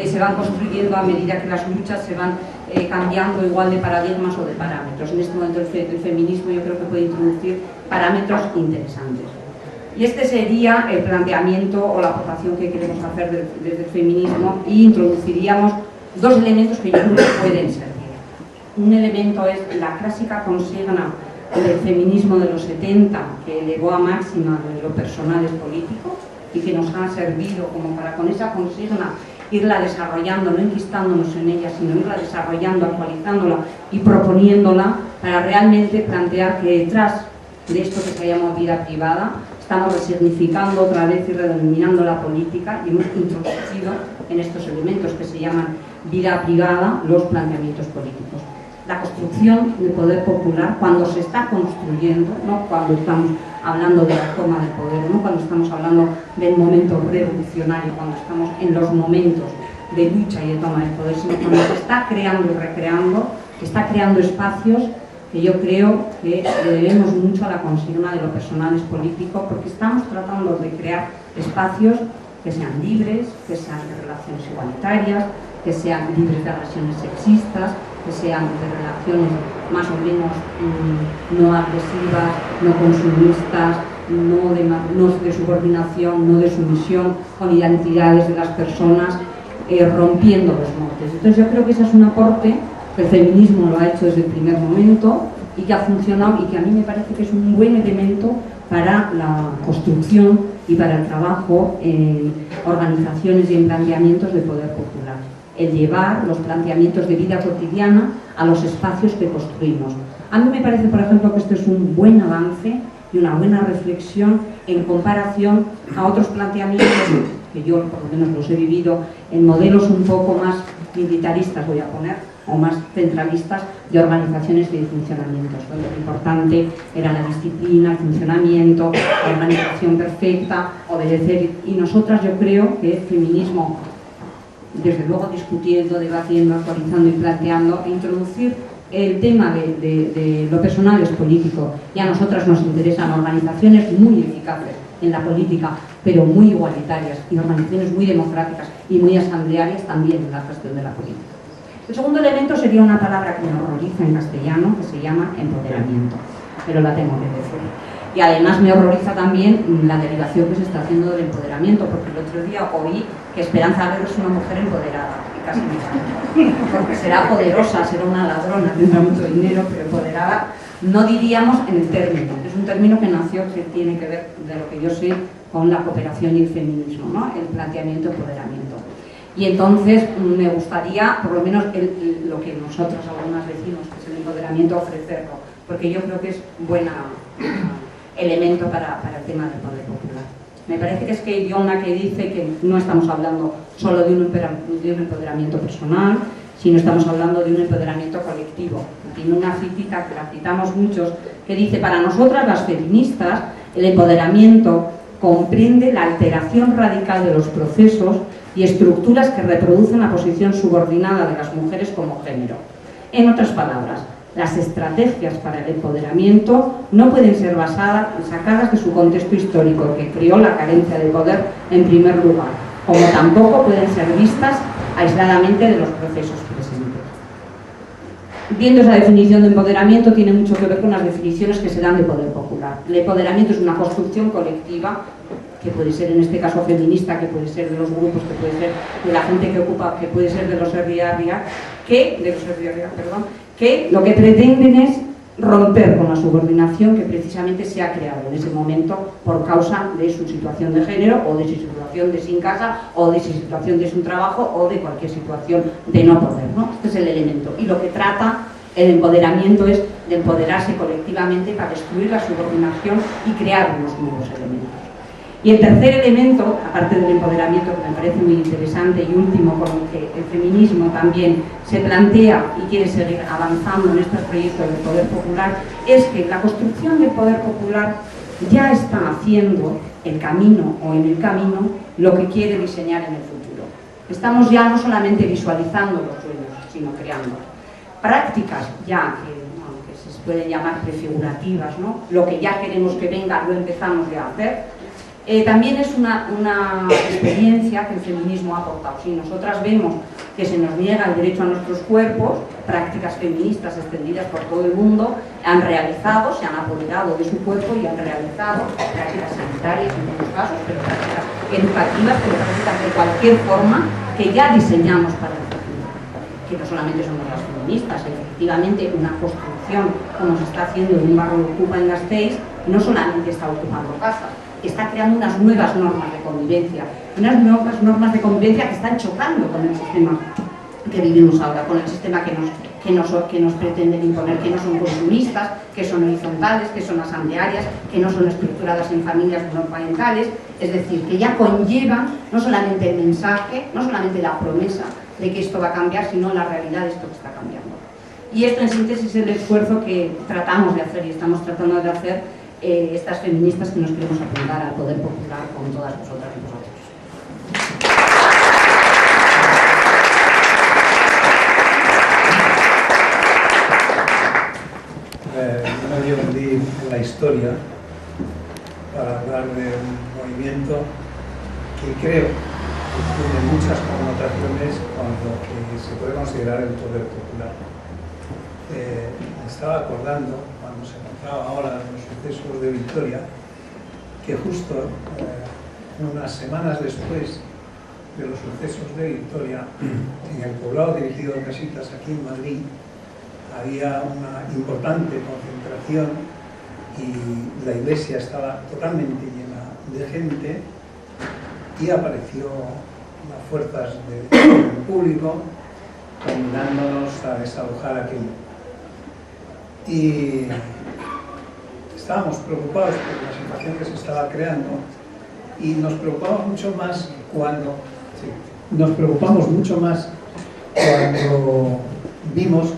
Speaker 5: se van construyendo, a medida que las luchas se van cambiando igual de paradigmas o de parámetros. En este momento el feminismo yo creo que puede introducir parámetros interesantes. Y este sería el planteamiento o la aportación que queremos hacer desde el feminismo, y introduciríamos 2 elementos que yo creo que pueden servir. Un elemento es la clásica consigna del feminismo de los 70, que elevó a máxima de lo personal es político, y que nos ha servido como para, con esa consigna, irla desarrollando, no enquistándonos en ella, sino irla desarrollando, actualizándola y proponiéndola, para realmente plantear que detrás de esto que se llama vida privada estamos resignificando otra vez y redenominando la política, y hemos introducido en estos elementos que se llaman vida privada los planteamientos políticos. La construcción del poder popular, cuando se está construyendo, no cuando estamos hablando de la toma del poder, no cuando estamos hablando del momento revolucionario, cuando estamos en los momentos de lucha y de toma del poder, sino cuando se está creando y recreando, que está creando espacios que yo creo que le debemos mucho a la consigna de lo personal es político, porque estamos tratando de crear espacios que sean libres, que sean de relaciones igualitarias, que sean libres de agresiones sexistas, que sean de relaciones más o menos no agresivas, no consumistas, no de subordinación, no de sumisión, con identidades de las personas, rompiendo los moldes. Entonces yo creo que ese es un aporte que el feminismo lo ha hecho desde el primer momento y que ha funcionado, y que a mí me parece que es un buen elemento para la construcción y para el trabajo en organizaciones y en planteamientos de poder popular. El llevar los planteamientos de vida cotidiana a los espacios que construimos, A mí me parece, por ejemplo, que esto es un buen avance y una buena reflexión en comparación a otros planteamientos que yo por lo menos los he vivido en modelos un poco más militaristas, voy a poner, o más centralistas de organizaciones y de funcionamientos, donde lo importante era la disciplina, el funcionamiento, la organización perfecta, obedecer. Y nosotras, yo creo que el feminismo, desde luego discutiendo, debatiendo, actualizando y planteando, introducir el tema de lo personal es político, y a nosotras nos interesan organizaciones muy eficaces en la política, pero muy igualitarias, y organizaciones muy democráticas y muy asamblearias también en la gestión de la política. El segundo elemento sería una palabra que me horroriza en castellano, que se llama empoderamiento, pero la tengo que decir. Y además me horroriza también la derivación que se está haciendo del empoderamiento, porque el otro día oí que Esperanza Aguirre es una mujer empoderada, y casi me cae, porque será poderosa, será una ladrona, tendrá mucho dinero, pero empoderada no diríamos en el término. Es un término que nació, que tiene que ver, de lo que yo sé, con la cooperación y el feminismo, ¿no? El planteamiento de empoderamiento. Y entonces me gustaría, por lo menos lo que nosotros algunas decimos, que es el empoderamiento, ofrecerlo, porque yo creo que es buen elemento para el tema del poder popular. Me parece que es que hay una que dice que no estamos hablando solo de un empoderamiento personal, sino estamos hablando de un empoderamiento colectivo. Tiene una cita que la citamos muchos, que dice: para nosotras las feministas, el empoderamiento comprende la alteración radical de los procesos y estructuras que reproducen la posición subordinada de las mujeres como género. En otras palabras, las estrategias para el empoderamiento no pueden ser sacadas de su contexto histórico, que creó la carencia de poder en primer lugar, como tampoco pueden ser vistas aisladamente de los procesos presentes. Viendo esa definición de empoderamiento, tiene mucho que ver con las definiciones que se dan de poder popular. El empoderamiento es una construcción colectiva, que puede ser en este caso feminista, que puede ser de los grupos, que puede ser de la gente que ocupa, que puede ser de los herriarria, que lo que pretenden es romper con la subordinación que precisamente se ha creado en ese momento por causa de su situación de género, o de su situación de sin casa, o de su situación de su trabajo, o de cualquier situación de no poder, ¿no? Este es el elemento. Y lo que trata el empoderamiento es de empoderarse colectivamente para destruir la subordinación y crear unos nuevos elementos. Y el tercer elemento, aparte del empoderamiento, que me parece muy interesante, y último, con el que el feminismo también se plantea y quiere seguir avanzando en estos proyectos del poder popular, es que la construcción del poder popular ya está haciendo el camino, o en el camino, lo que quiere diseñar en el futuro. Estamos ya no solamente visualizando los sueños, sino creando prácticas ya que se pueden llamar prefigurativas, ¿no? Lo que ya queremos que venga lo empezamos ya a hacer. También es una experiencia que el feminismo ha aportado. Si nosotras vemos que se nos niega el derecho a nuestros cuerpos, prácticas feministas extendidas por todo el mundo han realizado, se han apoderado de su cuerpo y han realizado prácticas sanitarias en muchos casos, pero prácticas educativas, pero prácticas de cualquier forma que ya diseñamos para el futuro. Que no solamente somos las feministas, efectivamente una construcción como se está haciendo en un barrio que ocupa en Gasteiz, no solamente está ocupando casas, está creando unas nuevas normas de convivencia, que están chocando con el sistema que vivimos ahora, con el sistema que nos pretenden imponer, que no son consumistas, que son horizontales, que son asamblearias, que no son estructuradas en familias monoparentales, es decir, que ya conllevan no solamente el mensaje, no solamente la promesa de que esto va a cambiar, sino la realidad de esto que está cambiando. Y esto en síntesis es el esfuerzo que tratamos de hacer y estamos tratando de hacer estas feministas que nos queremos apuntar al poder popular con todas vosotras y vosotros.
Speaker 6: No yo hundí en la historia para hablar de un movimiento que creo que tiene muchas connotaciones con lo que se puede considerar el poder popular. Me estaba acordando, cuando se encontraba ahora en los sucesos de Vitoria, que justo unas semanas después de los sucesos de Vitoria, en el poblado dirigido a Casitas, aquí en Madrid, había una importante concentración y la iglesia estaba totalmente llena de gente, y apareció las fuerzas del público convidándonos a desalojar aquello. y estábamos preocupados por la situación que se estaba creando y nos preocupamos mucho más cuando vimos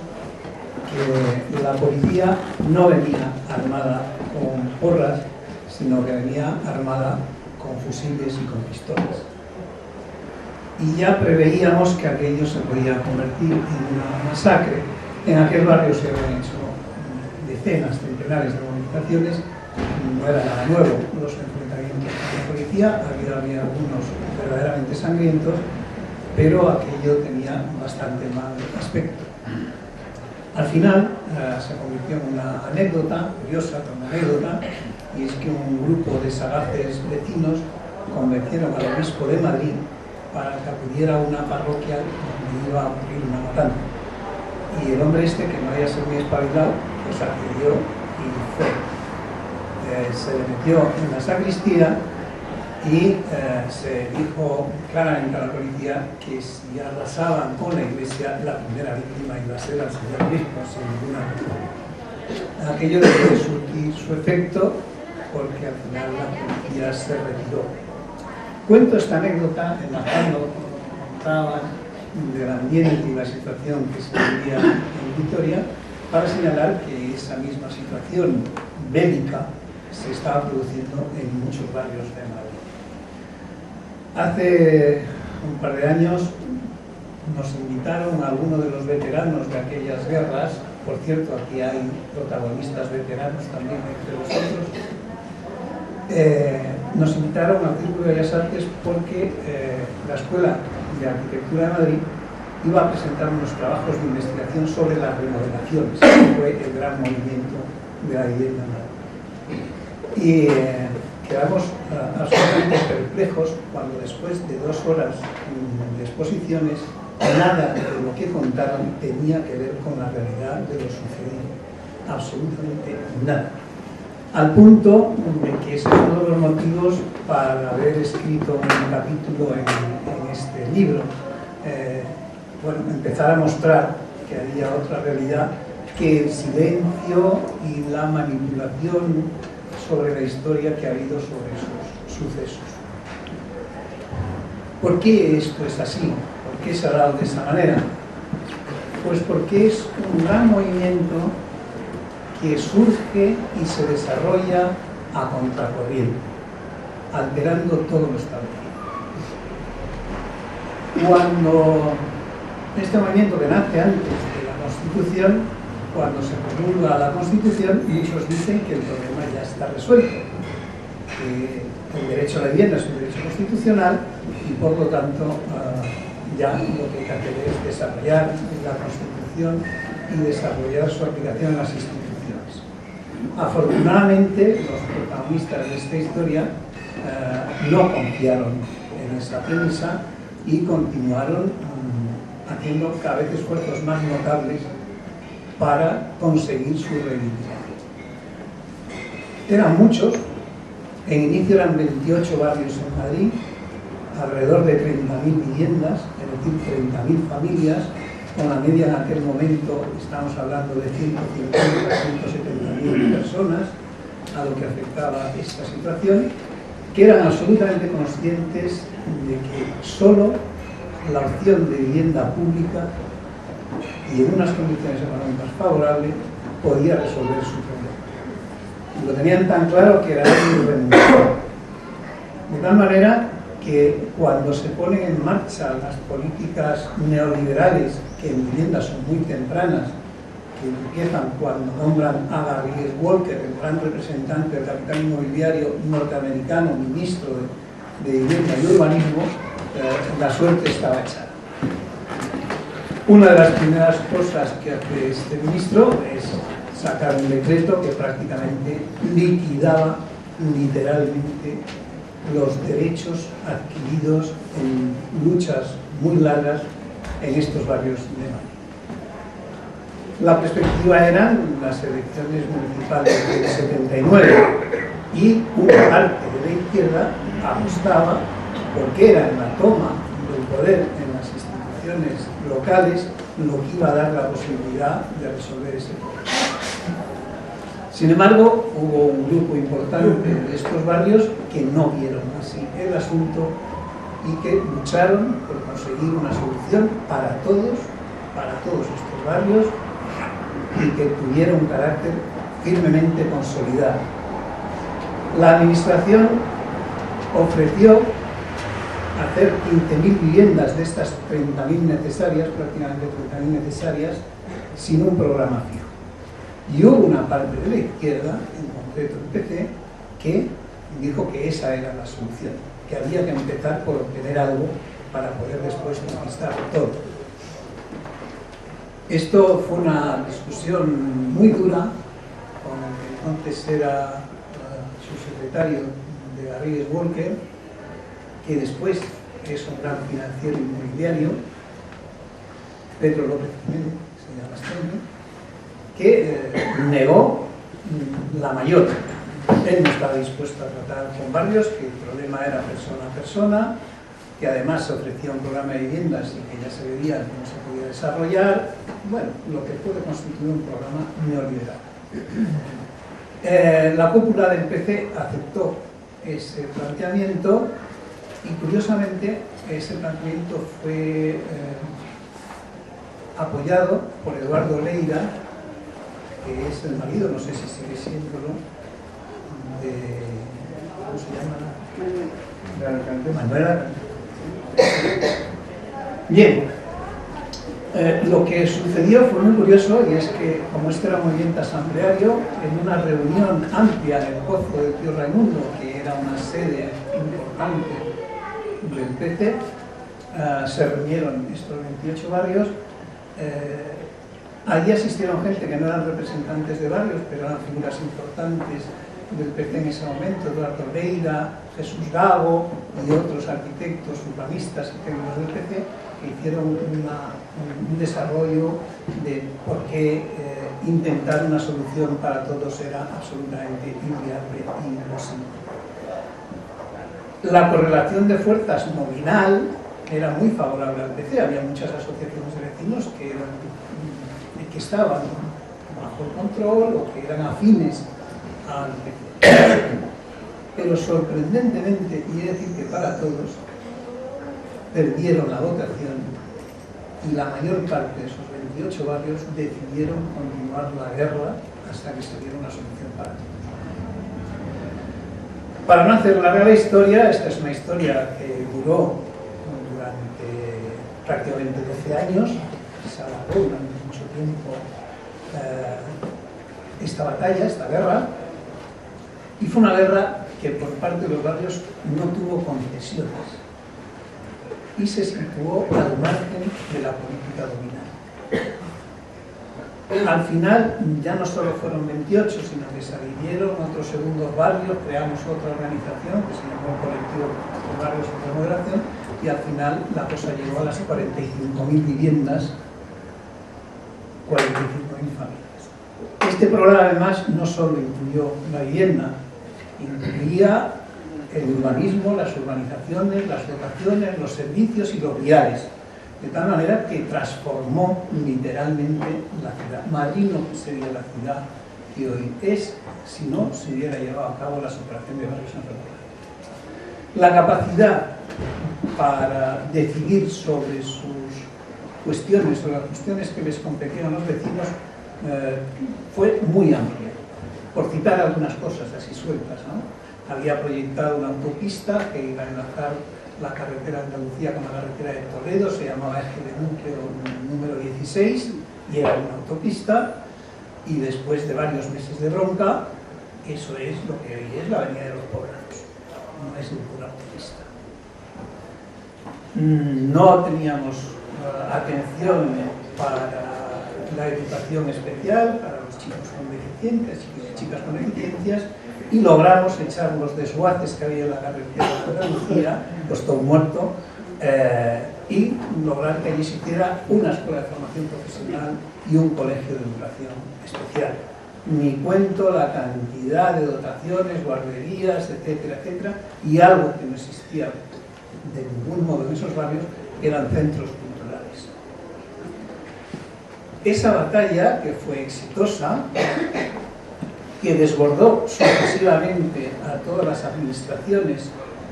Speaker 6: que la policía no venía armada con porras, sino que venía armada con fusiles y con pistolas. Y ya preveíamos que aquello se podía convertir en una masacre. En aquel barrio se habían hecho decenas, centenares de movilizaciones, no era nada nuevo los enfrentamientos con la policía, había algunos verdaderamente sangrientos, pero aquello tenía bastante mal aspecto. Al final se convirtió en una anécdota, curiosa como anécdota, y es que un grupo de sagaces vecinos convencieron al obispo de Madrid para que acudiera a una parroquia donde iba a ocurrir una matanza. Y el hombre este, que no había sido muy espabilado, pues accedió y fue. Se le metió en la sacristía y se dijo claramente a la policía que si arrasaban con la iglesia, la primera víctima iba a ser al señor obispo, sin ninguna duda. Aquello debió surtir su efecto porque al final la policía se retiró. Cuento esta anécdota enlazando con lo que contaban del ambiente y la situación que se vivía en Vitoria para señalar que esa misma situación bélica se estaba produciendo en muchos barrios de Madrid. Hace un par de años nos invitaron a algunos de los veteranos de aquellas guerras. Por cierto, aquí hay protagonistas veteranos también entre vosotros. Nos invitaron al Círculo de Bellas Artes porque la Escuela de Arquitectura de Madrid iba a presentar unos trabajos de investigación sobre las remodelaciones, que fue el gran movimiento de la vivienda en Madrid. Y quedamos absolutamente perplejos cuando después de 2 horas de exposiciones, nada de lo que contaron tenía que ver con la realidad de lo sucedido. Absolutamente nada. Al punto de que es uno de los motivos para haber escrito un capítulo en este libro. Empezar a mostrar que había otra realidad, que el silencio y la manipulación sobre la historia que ha habido sobre esos sucesos. ¿Por qué esto es así? ¿Por qué se ha dado de esa manera? Pues porque es un gran movimiento que surge y se desarrolla a contracorriente, alterando todo lo establecido. Cuando este movimiento que nace antes de la Constitución, cuando se promulga la Constitución, muchos dicen que el problema ya está resuelto, que el derecho a la vivienda es un derecho constitucional y por lo tanto ya lo que hay que hacer es desarrollar la Constitución y desarrollar su aplicación en las instituciones. Afortunadamente, los protagonistas de esta historia no confiaron en esa premisa y continuaron haciendo cada vez esfuerzos más notables para conseguir su reivindicación. Eran muchos, en inicio eran 28 barrios en Madrid, alrededor de 30.000 viviendas, es decir, 30.000 familias, con la media en aquel momento, estamos hablando de 150 a 170.000 personas, a lo que afectaba esta situación, que eran absolutamente conscientes de que solo la opción de vivienda pública y en unas condiciones económicas favorables podía resolver su problema. Y lo tenían tan claro que era irrenunciable. De tal manera que cuando se ponen en marcha las políticas neoliberales, que en vivienda son muy tempranas, que empiezan cuando nombran a Gabriel Walker, el gran representante del capital inmobiliario norteamericano, ministro de Vivienda y Urbanismo, la suerte estaba echada. Una de las primeras cosas que hace este ministro es sacar un decreto que prácticamente liquidaba literalmente los derechos adquiridos en luchas muy largas en estos barrios de Madrid. La perspectiva eran las elecciones municipales del 79 y una parte de la izquierda apostaba porque era en la toma del poder en las instituciones locales lo que iba a dar la posibilidad de resolver ese problema. Sin embargo, hubo un grupo importante de estos barrios que no vieron así el asunto y que lucharon por conseguir una solución para todos estos barrios y que tuviera un carácter firmemente consolidado. La administración ofreció hacer 15.000 viviendas de estas 30.000 necesarias, prácticamente 30.000 necesarias, sin un programa fijo. Y hubo una parte de la izquierda, en concreto el PC, que dijo que esa era la solución, que había que empezar por obtener algo para poder después conquistar todo. Esto fue una discusión muy dura con el que entonces era su secretario de Garrigues Walker, que después es un gran financiero inmobiliario, Pedro López Jiménez, se llama este hombre, que negó la mayor. Él no estaba dispuesto a tratar con barrios, que el problema era persona a persona, que además se ofrecía un programa de viviendas y que ya se veía que no se podía desarrollar, bueno, lo que puede constituir un programa neoliberal. La cúpula del PC aceptó ese planteamiento y curiosamente ese planteamiento fue apoyado por Eduardo Leira, que es el marido, no sé si sigue siéndolo, de... ¿cómo se llama? Manuel Alcántara. Bien, lo que sucedió fue muy curioso y es que, como este era un movimiento asambleario, en una reunión amplia en el Pozo del Tío Raimundo, que era una sede importante del PC, se reunieron estos 28 barrios. Allí asistieron gente que no eran representantes de barrios, pero eran figuras importantes del PC en ese momento, Eduardo Leira, Jesús Gago y otros arquitectos, urbanistas y técnicos del PC, que hicieron un desarrollo de por qué intentar una solución para todos era absolutamente inviable e imposible. La correlación de fuerzas nominal era muy favorable al PC, había muchas asociaciones de vecinos que estaban bajo el control o que eran afines al PC. Pero sorprendentemente, y he de decir que para todos, perdieron la votación y la mayor parte de esos 28 barrios decidieron continuar la guerra hasta que se diera una solución para todos. Para no hacer larga la historia, esta es una historia que duró durante prácticamente 12 años, se alargó durante mucho tiempo esta batalla, esta guerra, y fue una guerra que por parte de los barrios no tuvo concesiones y se situó al margen de la política dominante. Al final ya no solo fueron 28, sino que se adhirieron otros segundos barrios, creamos otra organización que se llamó Colectivo de Barrios de Remodelación y al final la cosa llegó a las 45.000 viviendas, 45.000 familias. Este programa además no solo incluyó la vivienda, incluía el urbanismo, las urbanizaciones, las dotaciones, los servicios y los viales, de tal manera que transformó literalmente la ciudad. Madrid no sería la ciudad que hoy es si no se hubiera llevado a cabo las operaciones de barrios en Ferrol. La capacidad para decidir sobre sus cuestiones, sobre las cuestiones que les competían a los vecinos, fue muy amplia. Por citar algunas cosas así sueltas, ¿no? Había proyectado una autopista que iba a enlazar la carretera de Andalucía con la carretera de Toledo, se llamaba Eje de Núcleo número 16 y era una autopista, y después de varios meses de bronca, eso es lo que hoy es la Avenida de los Poblados, no es ninguna autopista. No teníamos atención para la educación especial para los chicos con deficiencias, chicos y chicas con deficiencias, y logramos echar los desguaces que había en la carretera de Andalucía, puesto un muerto, y lograr que allí se hiciera una escuela de formación profesional y un colegio de educación especial. Ni cuento la cantidad de dotaciones, guarderías, etcétera, etcétera, y algo que no existía de ningún modo en esos barrios, eran centros culturales. Esa batalla, que fue exitosa, que desbordó sucesivamente a todas las administraciones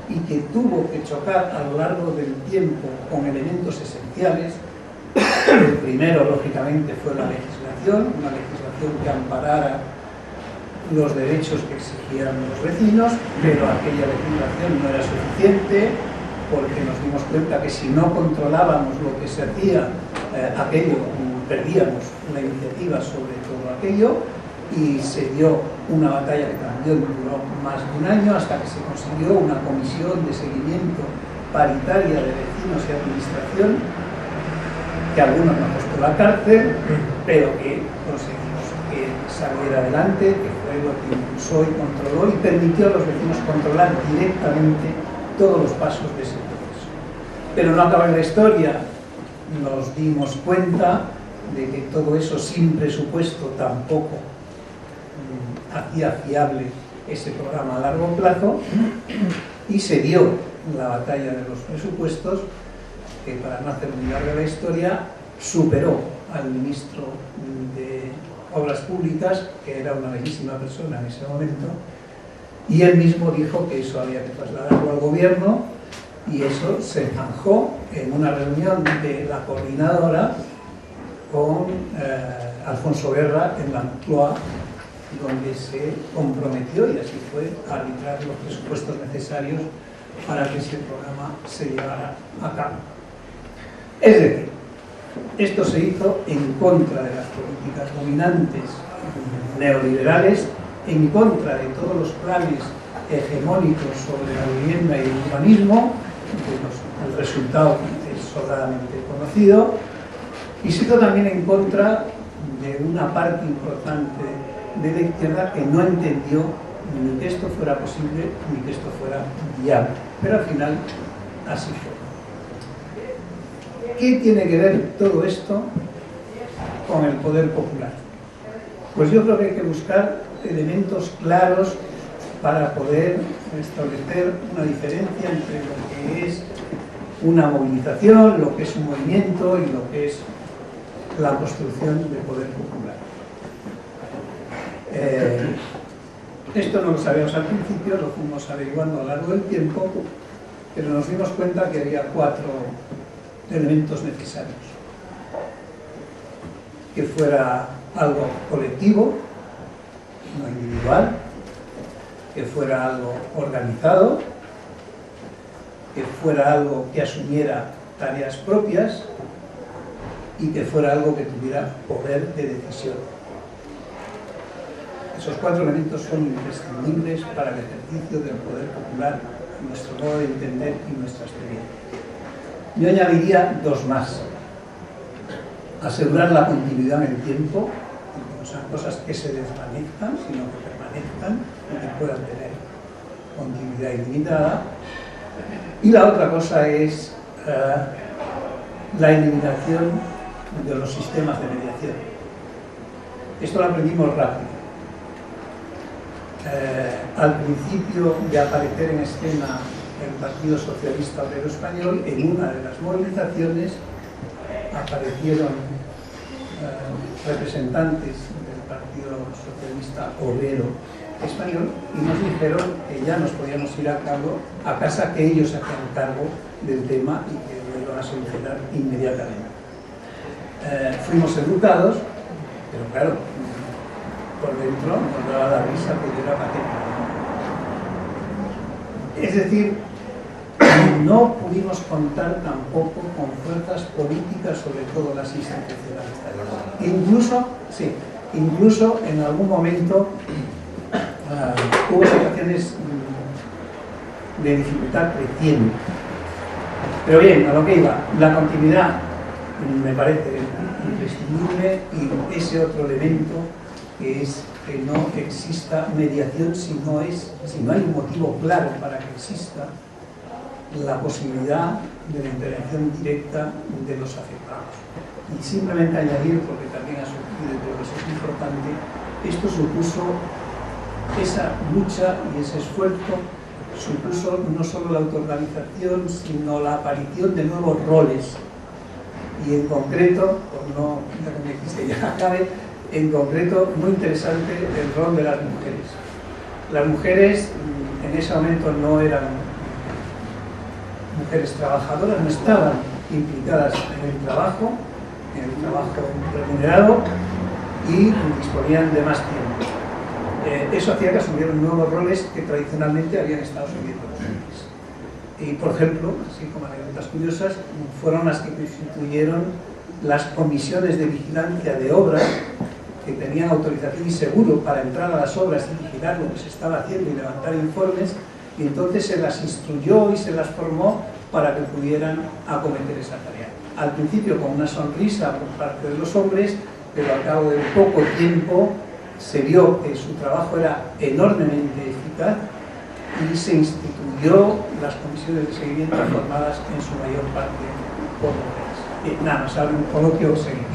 Speaker 6: y que tuvo que chocar a lo largo del tiempo con elementos esenciales. El primero, lógicamente, fue la legislación, una legislación que amparara los derechos que exigían los vecinos, pero aquella legislación no era suficiente porque nos dimos cuenta que si no controlábamos lo que se hacía, aquello, perdíamos la iniciativa sobre todo aquello, y se dio una batalla que también duró más de un año hasta que se consiguió una comisión de seguimiento paritaria de vecinos y administración, que algunos nos costó la cárcel, pero que conseguimos que saliera adelante, que fue lo que impulsó y controló y permitió a los vecinos controlar directamente todos los pasos de ese proceso. Pero no acaba en la historia, nos dimos cuenta de que todo eso sin presupuesto tampoco hacía fiable ese programa a largo plazo, y se dio la batalla de los presupuestos, que, para no hacer muy larga la historia, superó al ministro de Obras Públicas, que era una bellísima persona en ese momento, y él mismo dijo que eso había que trasladarlo al gobierno, y eso se zanjó en una reunión de la coordinadora con Alfonso Guerra en la Moncloa, donde se comprometió, y así fue, a arbitrar los presupuestos necesarios para que ese programa se llevara a cabo. Es decir, esto se hizo en contra de las políticas dominantes neoliberales, en contra de todos los planes hegemónicos sobre la vivienda y el urbanismo, el resultado es sobradamente conocido, y se hizo también en contra de una parte importante de la izquierda que no entendió ni que esto fuera posible ni que esto fuera viable. Pero al final así fue. ¿Qué tiene que ver todo esto con el poder popular? Pues yo creo que hay que buscar elementos claros para poder establecer una diferencia entre lo que es una movilización, lo que es un movimiento y lo que es la construcción de poder popular. Esto no lo sabíamos al principio, lo fuimos averiguando a lo largo del tiempo, pero nos dimos cuenta que había 4 elementos necesarios. Que fuera algo colectivo, no individual, que fuera algo organizado, que fuera algo que asumiera tareas propias y que fuera algo que tuviera poder de decisión. Esos 4 elementos son imprescindibles para el ejercicio del poder popular, nuestro modo de entender y nuestra experiencia. Yo añadiría 2 más. Asegurar la continuidad en el tiempo, que no sean cosas que se desvanezcan, sino que permanezcan y que puedan tener continuidad ilimitada. Y la otra cosa es la eliminación de los sistemas de mediación. Esto lo aprendimos rápido. Al principio de aparecer en escena el Partido Socialista Obrero Español, en una de las movilizaciones aparecieron representantes del Partido Socialista Obrero Español y nos dijeron que ya nos podíamos ir a casa, que ellos hacían cargo del tema y que lo iban a solucionar inmediatamente. Fuimos educados, pero claro, por dentro nos daba la risa porque era patético. Es decir, no pudimos contar tampoco con fuerzas políticas, sobre todo las institucionales. Incluso en algún momento hubo situaciones de dificultad creciente. Pero bien, a lo que iba, la continuidad me parece imprescindible, y ese otro elemento que es que no exista mediación si no hay un motivo claro para que exista la posibilidad de la intervención directa de los afectados. Y simplemente añadir, porque también ha surgido y creo que es importante, esto supuso esa lucha y ese esfuerzo, supuso no solo la autoorganización, sino la aparición de nuevos roles. Y en concreto, por no, ya que me dijiste ya acabe, en concreto muy interesante el rol de las mujeres. Las mujeres en ese momento no eran mujeres trabajadoras, no estaban implicadas en el trabajo remunerado y disponían de más tiempo. Eso hacía que asumieran nuevos roles que tradicionalmente habían estado asumiendo los hombres. Y, por ejemplo, así como anécdotas curiosas, fueron las que constituyeron las comisiones de vigilancia de obras que tenían autorización y seguro para entrar a las obras y vigilar lo que se estaba haciendo y levantar informes, y entonces se las instruyó y se las formó para que pudieran acometer esa tarea. Al principio con una sonrisa por parte de los hombres, pero al cabo de poco tiempo se vio que su trabajo era enormemente eficaz y se instituyó las comisiones de seguimiento formadas en su mayor parte por mujeres. Nada más, ahora un coloquio seguimos.